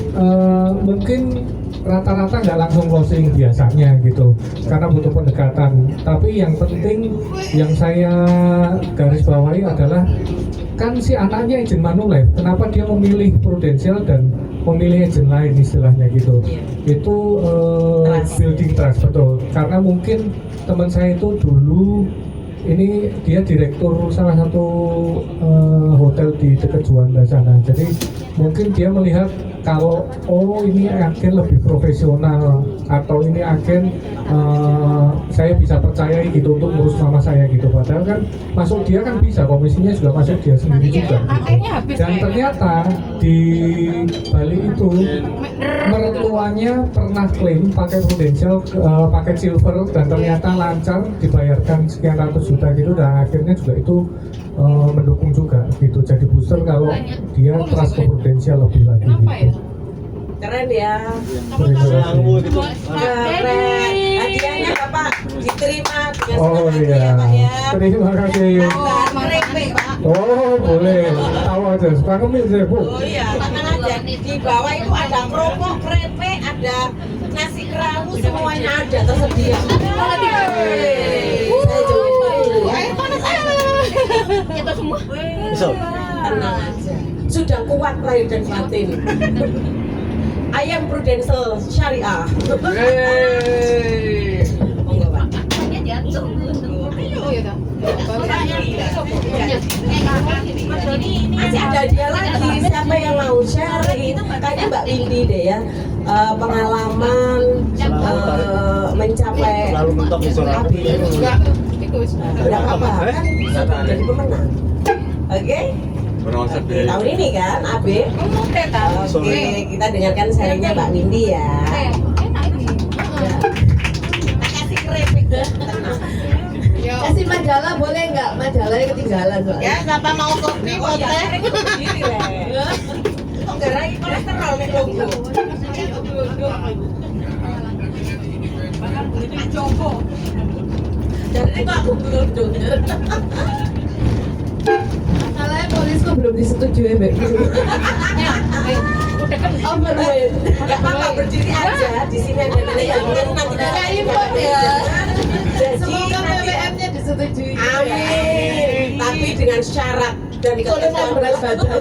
mungkin rata-rata nggak langsung closing biasanya gitu, karena butuh pendekatan. Tapi yang penting yang saya garis bawahi adalah kan si anaknya agent Manulife, kenapa dia memilih Prudential dan memilih agent lain istilahnya gitu. Itu building trust, betul. Karena mungkin teman saya itu dulu ini dia direktur salah satu hotel di dekat Juanda sana. Jadi mungkin dia melihat kalau ini agen lebih profesional atau ini agen saya bisa percaya gitu untuk ngurus mama saya gitu. Padahal kan masuk dia kan bisa, komisinya juga masuk dia sendiri juga gitu. Dan ternyata di Bali itu mertuanya pernah klaim pakai Prudential pakai silver dan ternyata lancar dibayarkan sekian ratus juta gitu, dan akhirnya juga itu mendukung juga gitu, jadi booster kalau dia trust ke Prudential lebih lagi gitu. Keren ya. Terima kasih. Keren. Hadiahnya Bapak diterima dengan Oh senang hati iya, ya Pak ya. terima kasih. Merepek Pak. Oh boleh, tahu aja, suka ngemil saya Bu. Oh iya, tenang aja. Di bawah itu ada kerupuk, krepek, ada nasi kerawu, semuanya ada tersedia. Saya join dulu ya. Kita semua. Tenang aja. Sudah kuat lahir dan batin. Ayam Prudential Syariah. Monggo Pak. Masih ada dia lagi. Siapa yang mau share? Kayaknya Mbak Windy deh ya. Pengalaman mencapai tidak apa kan jadi pemenang. Oke? Tahun ini kan AB. Oke, kita dengarkan sharingnya Mbak Windy ya. Kasih krepek. Kasih majalah boleh nggak? Majalahnya ketinggalan soalnya. Ya, siapa mau kopi teh? Sendiri lah. Kok nggak lagi kolesterol nih logo? Jadi kok aku beruntung. Masalahnya polisku belum disetujui Mbak. Overweight. Nggak apa-apa, berdiri aja. Di sini ada nilai yang nanti kita impor ya. Jadi Semoga nanti BBM-nya disetujui. amin. Tapi dengan syarat dan Ikutan berat badan.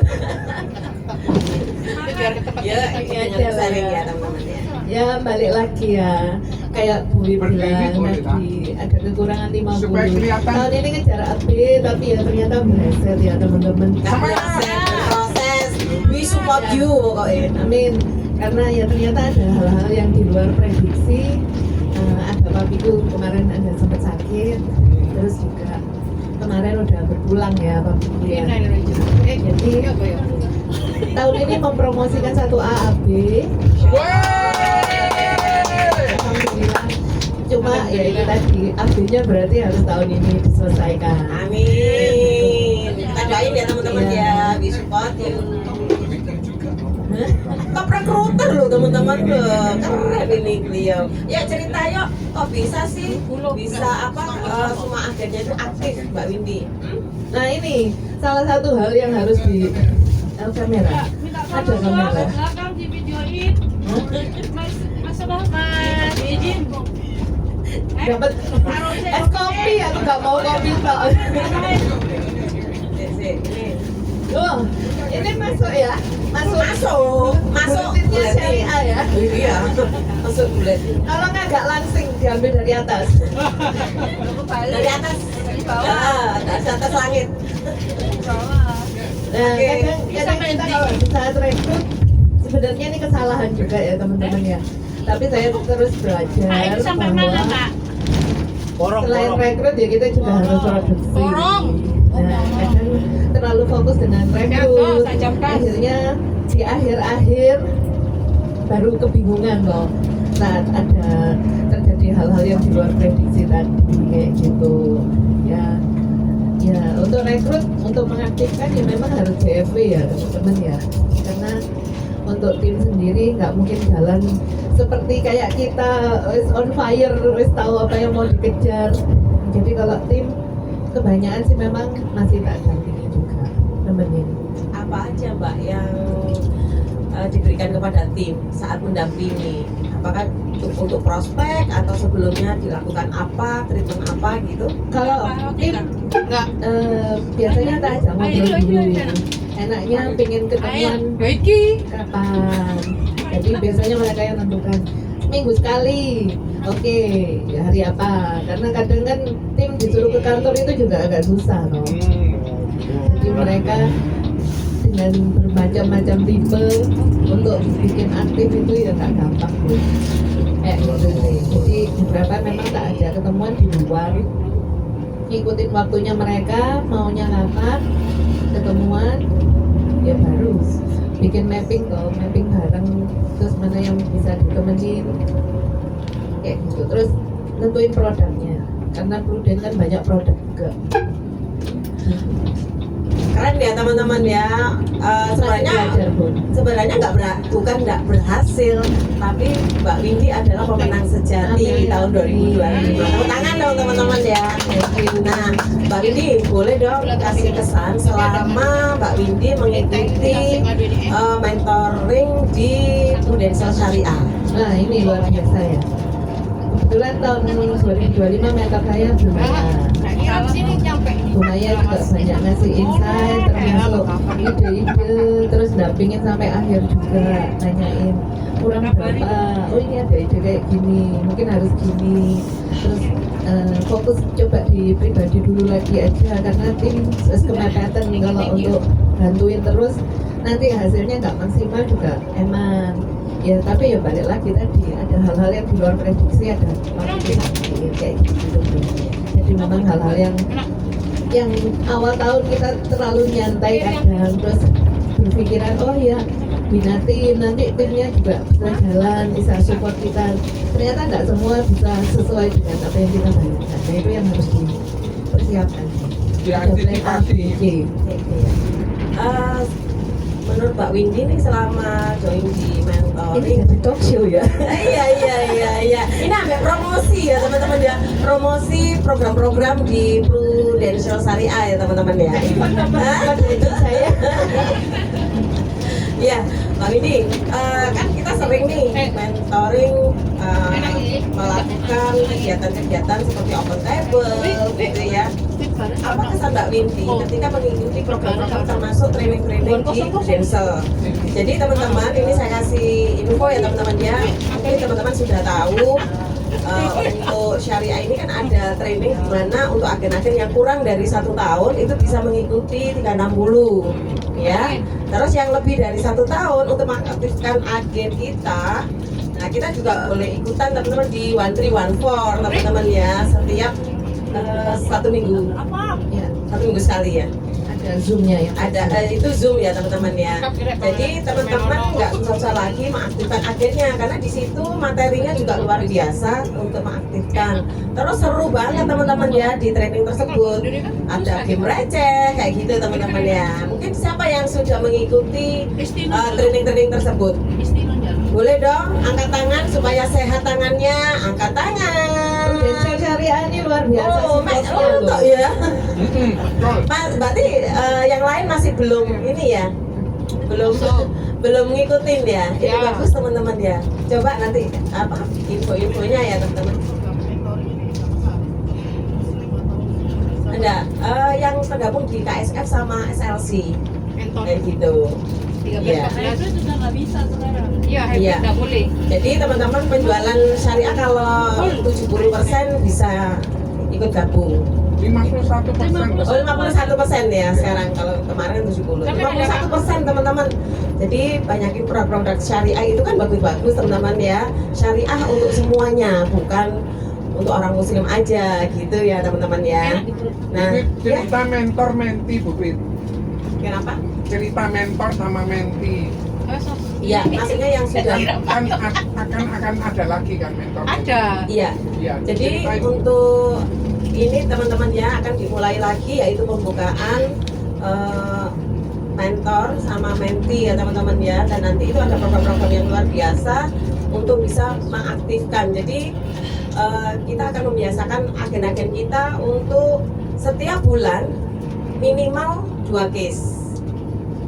Ya, ini yang saling ya teman-teman ya. Ya balik lagi ya, kayak Bu Wi bilang tadi ada kekurangan 50. Supaya kelihatan. Tahun ini ngejar update tapi ya ternyata berhasil ya teman-teman. Proses, we support you pokoknya. Amin. karena ya ternyata ada hal-hal yang di luar prediksi. Ada papiku kemarin ada sempat sakit, terus juga kemarin udah berpulang ya papiku ya. Jadi tahun ini mempromosikan satu AAB. Alhamdulillah. Cuma ya itu tadi AB-nya berarti harus tahun ini diselesaikan. Amin. Kita doain ya teman-teman ya, we support you. Top recruiter loh teman-teman, keren ini beliau. Ya cerita yuk, kok bisa sih bisa semua agennya itu aktif Mbak Windy? Nah ini salah satu hal yang harus di kamera. Ada kamera. Belakang di videoin. Mas izin. Dapat es kopi, aku nggak mau kopi tok. Ini masuk ya? Masuk buletnya syariah ya? Iya, masuk bulet. Kalau nggak langsing diambil dari atas. Dari atas, dari atas langit. Nah, kadang kita kalau di saat rekrut sebenarnya ini kesalahan juga ya teman-teman ya. Tapi saya terus belajar bahwa selain rekrut ya kita juga harus produksi. Nah, kadang terlalu fokus dengan rekrut, akhirnya di akhir-akhir baru kebingungan loh. Saat ada terjadi hal-hal yang di luar prediksi tadi kayak gitu ya. Ya, untuk rekrut, untuk mengaktifkan ya memang harus JFW ya teman-teman ya. Karena untuk tim sendiri nggak mungkin jalan seperti kayak kita wis on fire, wis tahu apa yang mau dikejar. Jadi kalau tim kebanyakan sih memang masih tak dampingi juga nemenin. Apa aja Mbak yang diberikan kepada tim saat mendampingi? Apakah untuk prospek atau sebelumnya dilakukan apa, treatment apa gitu? Kalau tim nggak biasanya tak ajak ngobrol dulu. Enaknya pengen ketemuan kapan? Jadi biasanya mereka yang tentukan minggu sekali. Oke, ya hari apa? Karena kadang kan tim disuruh ke kantor itu juga agak susah, loh. Jadi mereka dengan bermacam-macam tipe untuk bikin aktif itu ya nggak gampang. Gitu sih. Jadi beberapa memang tak ada ketemuan di luar. Ikutin waktunya mereka, maunya kapan ketemuan, ya baru bikin mapping bareng, terus mana yang bisa ditemenin kayak gitu. Terus nentuin produknya, karena Prudent kan banyak produk juga. Keren ya teman-teman ya. Sebenarnya bukan nggak berhasil, tapi Mbak Windy adalah pemenang sejati di tahun 2025. Tepuk tangan dong teman-teman ya. Nah, Mbak Windy boleh dong kasih kesan selama Mbak Windy mengikuti mentoring di Prudential Syariah. Nah ini luar biasa ya. Kebetulan tahun 2025 mentor saya Bumaya juga banyak ngasih insight, termasuk ide-ide, terus dampingin sampai akhir juga, nanyain kurang berapa, oh ini ada ide kayak gini, mungkin harus gini, terus fokus coba di pribadi dulu lagi aja, karena tim kemepeten kalau untuk bantuin terus nanti hasilnya nggak maksimal juga emang ya. Tapi ya balik lagi tadi, ada hal-hal yang di luar prediksi, ada waktu kayak gitu. Jadi memang hal-hal yang awal tahun kita terlalu nyantai kadang, terus berpikiran oh ya bina tim, nanti timnya juga bisa jalan, bisa support kita. Ternyata nggak semua bisa sesuai dengan apa yang kita bayangkan. Nah itu yang harus dipersiapkan. Diantisipasi. Menurut Mbak Windy nih selama join di mentoring, ini jadi talk show ya? Iya. Ini ambil promosi ya teman-teman ya, promosi program-program di Prudential Syariah ya teman-teman ya. Itu saya. Ya, Mbak Windy, kan kita sering nih mentoring, melakukan kegiatan-kegiatan seperti open table, gitu ya. Apa kesan Mbak Windy ketika mengikuti program-program termasuk training-training di Prudential? Jadi teman-teman, ini saya kasih info ya teman-teman ya. Mungkin teman-teman sudah tahu untuk syariah ini kan ada training di mana untuk agen-agen yang kurang dari 1 tahun itu bisa mengikuti 360. ya. Terus yang lebih dari 1 tahun untuk mengaktifkan agen kita. Nah, kita juga boleh ikutan teman-teman di 1314 teman-teman ya, setiap 1 minggu. Ya, 1 minggu sekali ya. Ada zoomnya ya. Ada itu Zoom ya teman-teman ya. Jadi teman-teman nggak susah lagi mengaktifkan agennya karena di situ materinya juga luar biasa untuk mengaktifkan. Terus seru banget teman-teman ya di training tersebut. Ada game receh kayak gitu teman-teman ya. Mungkin siapa yang sudah mengikuti training-training tersebut? Boleh dong angkat tangan supaya sehat tangannya. Angkat tangan. Prudential Syariah ini luar biasa. Untuk ya. Berarti yang lain masih belum ini ya, belum ngikutin ya. Ini bagus teman-teman ya. Coba nanti apa info-infonya ya teman-teman. Ada yang tergabung di KSF sama SLC kayak gitu. Iya. Hybrid sudah nggak bisa sekarang. Iya, hybrid Iya. nggak boleh. Jadi teman-teman penjualan syariah kalau 70% bisa ikut gabung. 51%. Oh 51% ya sekarang, kalau kemarin 70. 51% teman-teman. Jadi banyakin produk-produk syariah itu kan bagus-bagus teman-teman ya. Syariah untuk semuanya, bukan untuk orang muslim aja gitu ya teman-teman ya. Nah, Cerita mentor menti Bu Fit. kenapa? Cerita mentor sama menti. Iya, maksudnya yang sudah Kan akan ada lagi kan mentor. Ada. Iya. Iya. Jadi ceritain. untuk ini teman-teman ya akan dimulai lagi yaitu pembukaan mentor sama menti ya teman-teman ya, dan nanti itu ada program-program yang luar biasa untuk bisa mengaktifkan. Jadi kita akan membiasakan agen-agen kita untuk setiap bulan minimal 2 case,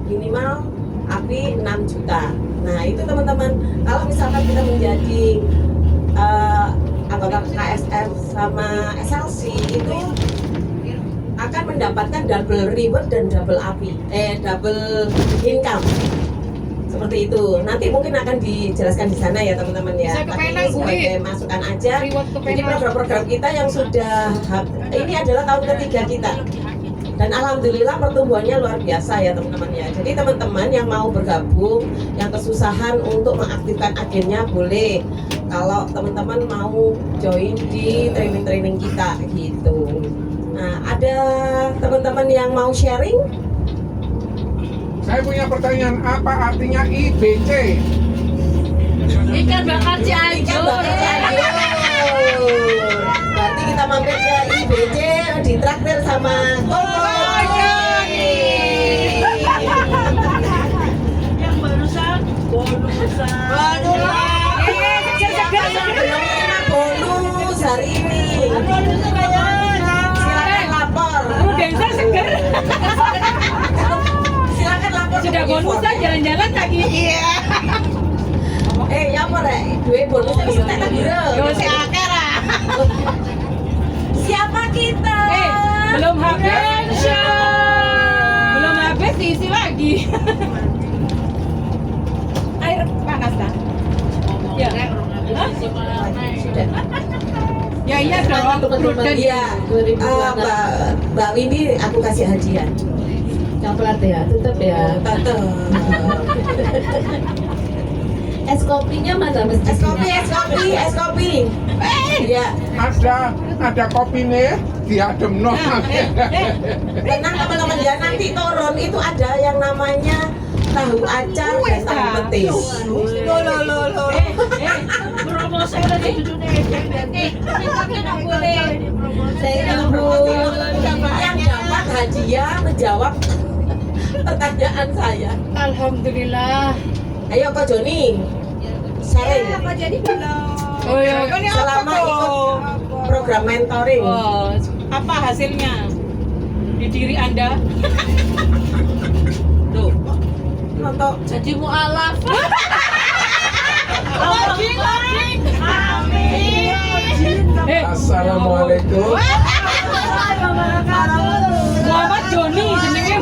minimal api 6 juta. Nah itu teman-teman, kalau misalkan kita menjadi anggota KSF sama SLC itu akan mendapatkan double reward dan double income seperti itu. Nanti mungkin akan dijelaskan di sana ya teman-teman ya. Bisa ke Tapi ini Penang, Bu, sebagai masukan aja. Reward ke Jadi Penang. program-program kita yang sudah ini adalah tahun ketiga kita. Dan alhamdulillah pertumbuhannya luar biasa ya teman-teman ya. Jadi teman-teman yang mau bergabung, yang kesusahan untuk mengaktifkan agennya boleh. Kalau teman-teman mau join di training-training kita gitu. Nah, ada teman-teman yang mau sharing? Saya punya pertanyaan, apa artinya IBC? Ikan bakar Cianjur. Berarti kita mampir ke IBC ditraktir sama Koko. Yang barusan bonusan. Belum terima bonus hari ini. Silakan lapor. Desa seger. Silakan lapor. Sudah bonusan jalan-jalan lagi. Iya. Ya apa rek? Duit bonusnya bisa tak biro. Yo si akeh ra. Siapa kita? Belum habis. Belum habis diisi lagi. Air panas dah. Ya. Sudah. Ya iya dong. Teman-teman Iya. 2000 Mbak Windy aku kasih hadiah. coklat ya, tetap ya. Tante. Es kopinya mana mas? Es kopi. Iya. Ada kopi nih, diadem no. Tenang teman-teman ya, nanti turun itu ada yang namanya tahu acar dan tahu petis. Loh. Promosi udah di Saya nyambung. Yang dapat hadiah menjawab pertanyaan saya. Alhamdulillah. Ayo Kak Joni, sharing. Apa jadi belum? Oh ya, Selama ikut program mentoring. Oh, apa hasilnya di diri Anda? Tuh, Nonton. jadi mualaf. Assalamualaikum. Muhammad Joni jenenge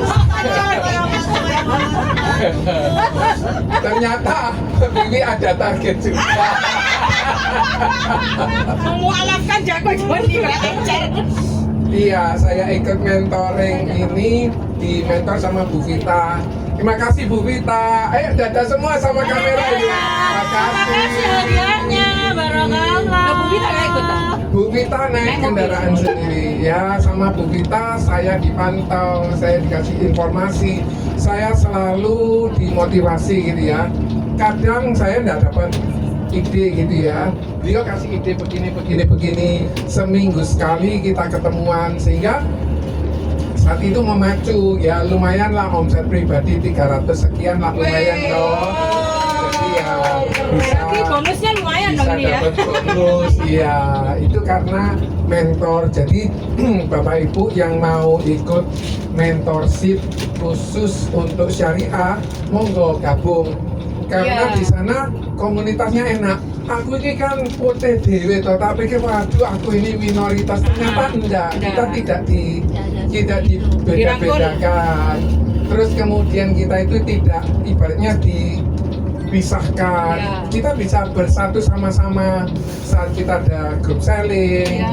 Ternyata ini ada target juga. memualafkan Jago Joni encer. Iya, saya ikut mentoring ini di mentor sama Bu Vita. Terima kasih Bu Vita. Ayo dadah semua sama kamera ini. Terima kasih. hadiahnya, barokallah. Bu Vita nggak ikut? Bu Vita naik kendaraan sendiri ya, sama Bu Vita saya dipantau, saya dikasih informasi, saya selalu dimotivasi gitu ya. Kadang saya nggak dapat ide gitu ya, beliau kasih ide begini, seminggu sekali kita ketemuan, sehingga saat itu memacu ya, lumayan lah omset pribadi 300 sekian lah, lumayan dong. Jadi ya Berarti bonusnya lumayan dong ini ya. dapat bonus ya, itu karena mentor. Jadi Bapak Ibu yang mau ikut mentorship khusus untuk syariah, monggo gabung. Karena di sana komunitasnya enak. Aku ini kan putih dewe toh, tapi waduh aku ini minoritas. Ternyata enggak, kita tidak dibeda-bedakan. Terus kemudian kita itu tidak ibaratnya dipisahkan. Kita bisa bersatu sama-sama saat kita ada group selling.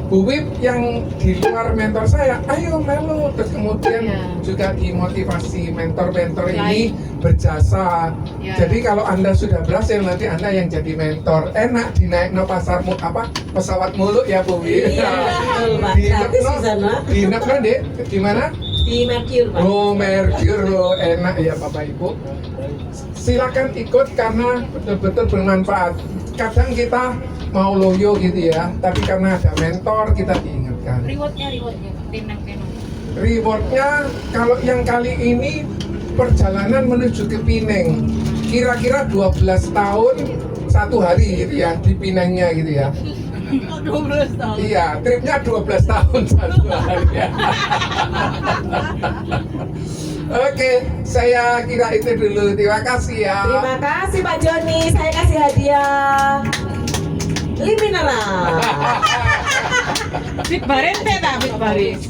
Bu Wip yang di luar mentor saya, ayo melu. Terus kemudian juga dimotivasi mentor-mentor ini berjasa. Jadi kalau Anda sudah berhasil, nanti Anda yang jadi mentor. Enak dinaik no pasar pesawat mulu ya Bu Wip. Iya, betul Pak. Gratis di sana. Di Dek, di mana? Di Mercure Pak. Oh, Mercure loh, enak ya Bapak Ibu. Silakan ikut karena betul-betul bermanfaat. Kadang kita mau loyo gitu ya, tapi karena ada mentor kita diingatkan. Rewardnya, tenang. Rewardnya kalau yang kali ini perjalanan menuju ke Pineng, kira-kira 12 tahun 1 hari gitu ya di Pinengnya gitu ya. 12 tahun. Iya, tripnya 12 tahun 1 hari ya. Oke, saya kira itu dulu. Terima kasih ya. Terima kasih Pak Joni, saya kasih hadiah Liminara. Bit barente tak, bit baris.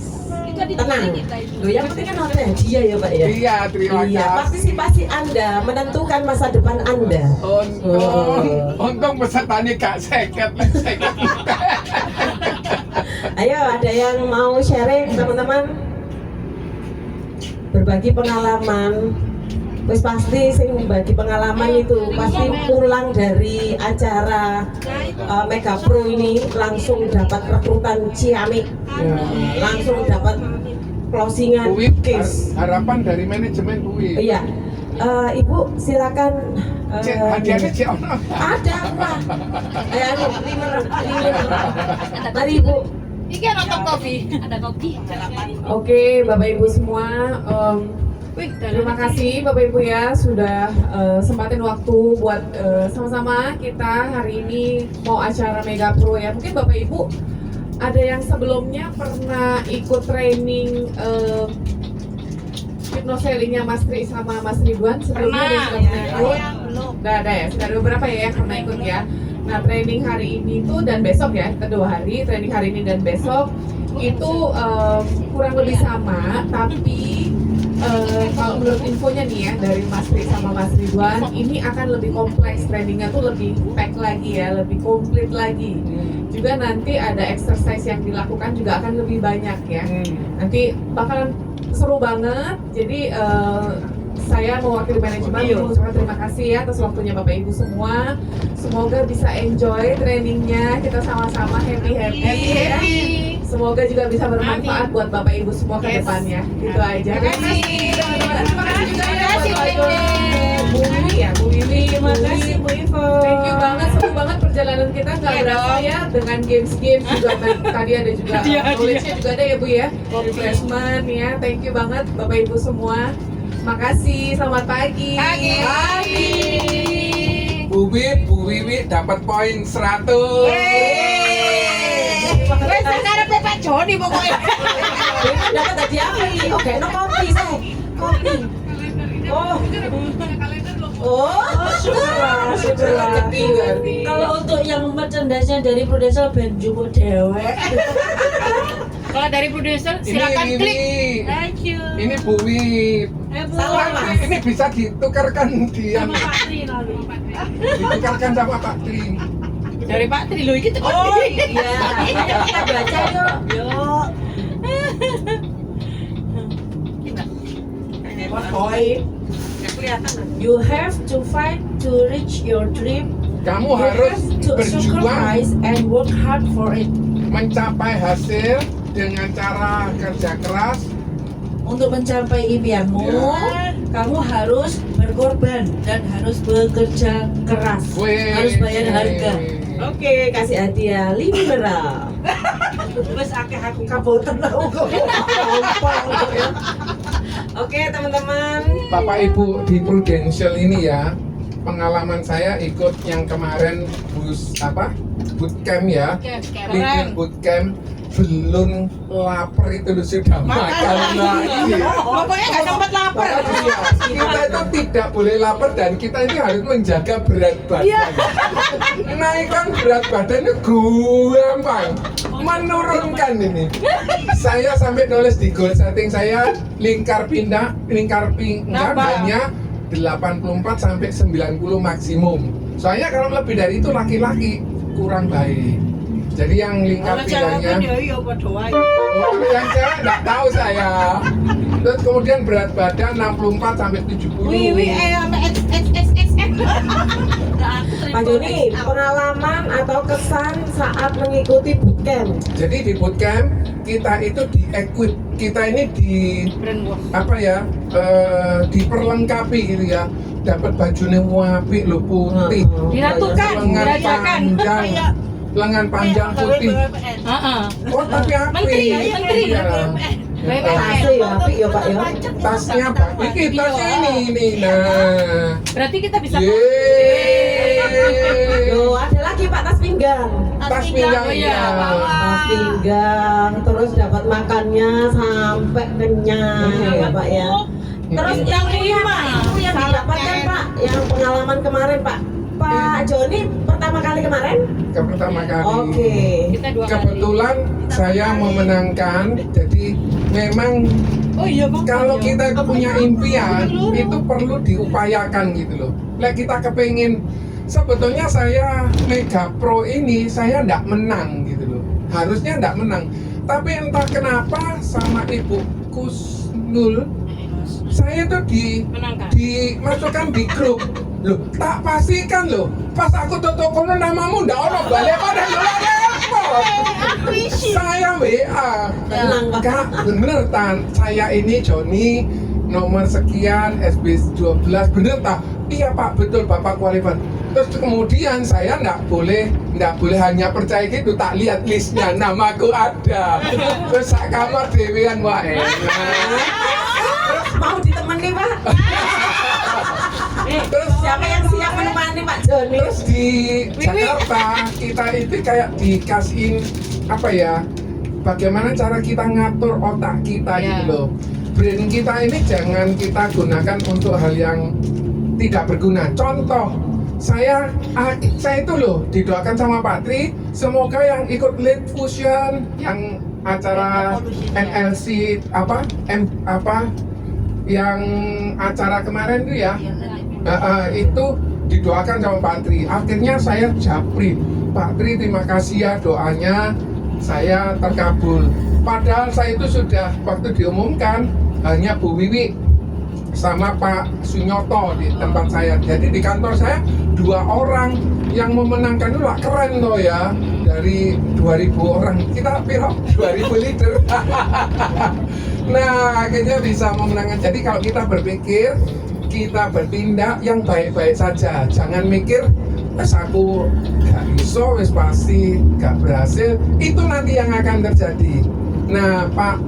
Tenang, loh yang penting kan ada hadiah ya Pak ya. Iya, terima kasih. Partisipasi Anda menentukan masa depan Anda. Untung pesertanya gak seket. Ayo, ada yang mau sharing teman-teman? Berbagi pengalaman. Wis pasti sing bagi pengalaman itu pasti pulang dari acara Mega Pro ini langsung dapat rekrutan Ciamik, langsung dapat closingan case. Harapan dari manajemen Bu Wip. Iya, Ibu silakan. Hadiahnya Cik Ono. Ada apa? Mari Ibu. Ini nonton kopi. Ada kopi. Oke, Bapak Ibu semua, terima kasih Bapak Ibu ya sudah sempatin waktu buat sama-sama kita hari ini mau acara Mega Pro ya. Mungkin Bapak Ibu ada yang sebelumnya pernah ikut training hypnosellingnya Mas Tri sama Mas Ridwan sebelumnya ada yang sudah pernah ikut? Udah ada ya, sudah ada beberapa ya yang pernah ikut ya. Nah, training hari ini tuh dan besok ya, kita 2 hari, training hari ini dan besok itu kurang lebih sama, tapi kalau menurut infonya nih ya dari Mas Tri sama Mas Ridwan, ini akan lebih kompleks, trainingnya tuh lebih pack lagi ya, lebih komplit lagi. Juga nanti ada exercise yang dilakukan juga akan lebih banyak ya. Nanti bakalan seru banget. Jadi saya mewakili manajemen mengucapkan terima kasih ya atas waktunya Bapak Ibu semua. Semoga bisa enjoy trainingnya, kita sama-sama happy. Semoga juga bisa bermanfaat buat Bapak Ibu semua ke depannya. Gitu aja. Terima kasih teman-teman. Terima kasih juga ya buat Bu Wiwi ya, Bu Wiwi. Terima kasih Bu Ivo. Thank you banget, seru banget perjalanan kita, nggak berasa ya dengan games-games juga. Tadi ada juga knowledge-nya juga ada ya Bu ya. Refreshment ya. Thank you banget Bapak Ibu semua. Makasih, selamat pagi. Pagi. Bu Wiwi dapat poin 100. Wes sekarang Pak Joni pokoknya. Dapat hadiah apa nih? Oke, no kopi saya. Kopi. Syukurlah. Kalau untuk yang merchandise-nya dari Prudential Ben Jumo Dewek. Kalau dari produser silakan Ini klik. Wiwi. Thank you. Ini Bu Wip. Salam Mas. Ini bisa ditukarkan dia. Ditukarkan sama Pak Tri. Dari Pak Tri lo iki. Oh iya, kita baca yuk. Boy, you have to fight to reach your dream. Kamu You harus have to berjuang sacrifice and work hard for it. mencapai hasil dengan cara kerja keras. Untuk mencapai impianmu, kamu harus berkorban dan harus bekerja keras. Weh. Harus bayar harga. Oke, kasih hadiah mineral. Wes akeh aku. Kaboten lah. Oke, teman-teman. Bapak Ibu di Prudential ini ya, pengalaman saya ikut yang kemarin bootcamp ya, LinkedIn bootcamp, belum lapar itu sudah makan lagi. Pokoknya nggak sempat lapar. Iya, kita itu tidak boleh lapar dan kita ini harus menjaga berat badan. Naikkan berat badan itu gampang, menurunkan ini. Saya sampai nulis di goal setting saya lingkar pinggang hanya 84 sampai 90 maksimum. Soalnya kalau lebih dari itu laki-laki kurang baik. Jadi yang lingkar pinggangnya, yang cewek nggak tahu saya. Terus kemudian berat badan 64 sampai 70. Pak Joni, pengalaman atau kesan saat mengikuti bootcamp? Jadi di bootcamp kita itu di-equip, kita ini diperlengkapi gitu ya. Dapat bajunya apik lho, putih. Diratukan, dirajakan. Lengan panjang putih. Oh tapi apik. Menteri. Tasnya ya apik ya Pak ya. Tasnya apa? Ini tasnya ini. Nah. Berarti kita bisa. Loh, ada lagi Pak tas pinggang. Tas pinggang ya. Tas pinggang, terus dapat makannya sampai kenyang ya Pak ya. Terus yang didapatkan Pak, yang pengalaman kemarin Pak Joni pertama kali kemarin? Pertama kali. Oke. Kebetulan saya memenangkan, jadi memang kalau kita punya impian itu perlu diupayakan gitu loh. Nah kita kepingin, sebetulnya saya Mega Pro ini saya nggak menang gitu loh. Harusnya nggak menang, tapi entah kenapa sama Ibu Kusnul saya tuh dimasukkan di grup loh, tak pastikan loh pas aku tutup kono namamu ndak ono balik pada saya WA Kak bener tan saya ini Joni nomor sekian SB 12 bener tak? Iya Pak betul Bapak kualifikasi. Terus kemudian saya nggak boleh hanya percaya gitu, tak lihat listnya namaku ada. Terus sak kamar dewean wah enak. Mau ditemani Pak? Terus siapa yang siap menemani Pak Joni? Terus di Jakarta kita itu kayak dikasihin apa ya? Bagaimana cara kita ngatur otak kita gitu loh. Brain kita ini jangan kita gunakan untuk hal yang tidak berguna. Contoh, saya itu loh didoakan sama Pak Tri, semoga yang ikut Lead Fusion, yang acara NLC yang acara kemarin itu ya, itu didoakan sama Pak Tri. Akhirnya saya japri, Pak Tri terima kasih ya doanya, saya terkabul. Padahal saya itu sudah waktu diumumkan hanya Bu Wiwi sama Pak Sunyoto di tempat saya. Jadi di kantor saya 2 orang yang memenangkan itu lah keren loh ya. Dari 2000 orang kita piro 2000 liter. Nah akhirnya bisa memenangkan. Jadi kalau kita berpikir, kita bertindak yang baik-baik saja. Jangan mikir wes aku gak iso, wes pasti gak berhasil. Itu nanti yang akan terjadi. Nah Pak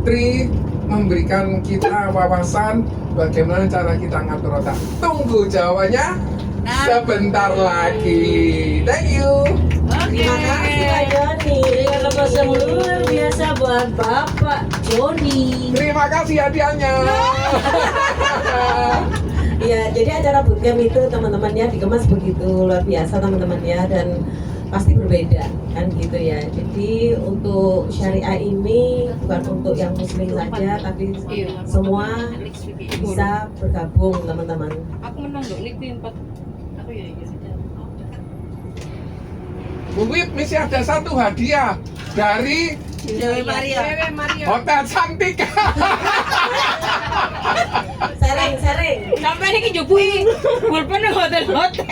Tri memberikan kita wawasan bagaimana cara kita ngatur otak. Tunggu jawabannya sebentar lagi. Thank you. Terima kasih Pak Joni. Lepas yang luar biasa buat Bapak Joni. Terima kasih hadiahnya. Ya, jadi acara bootcamp itu teman-teman ya dikemas begitu luar biasa teman-teman ya, dan pasti berbeda kan gitu ya. Jadi untuk syariah ini bukan untuk yang muslim saja, tapi semua bisa bergabung teman-teman. Aku menang dong, ini 4. Aku ya. Bu Wip, masih ada satu hadiah dari Dewi Maria. Hotel Cantik. Sering. Sampai ini kejubui. Pulpen hotel-hotel.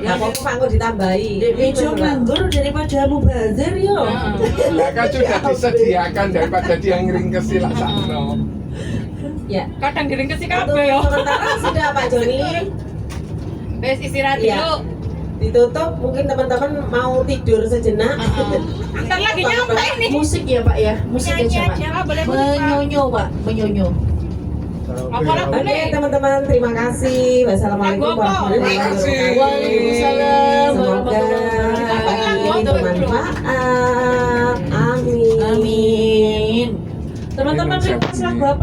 Ya mau pangku ditambahi. Ijo nganggur daripada mubazir yo. Lah kan sudah disediakan daripada dia ngiring ke silak sakno. Ya. Kadang giring ke si Untuk kabeh yo. sementara sudah Pak Joni. Wes istirahat Iya. dulu. Ditutup, mungkin teman-teman mau tidur sejenak. Ntar lagi nyampe ini. Musik ya Pak ya, musik Nyanyi aja Pak. aja, Pak. Boleh musik, Pak. Menyonyo Pak, menyonyo. Apalah Oke boleh. teman-teman, terima kasih. Wassalamualaikum warahmatullahi wabarakatuh. Waalaikumsalam Semoga pagi ini bermanfaat. Amin. Amin. Teman-teman request lagu apa?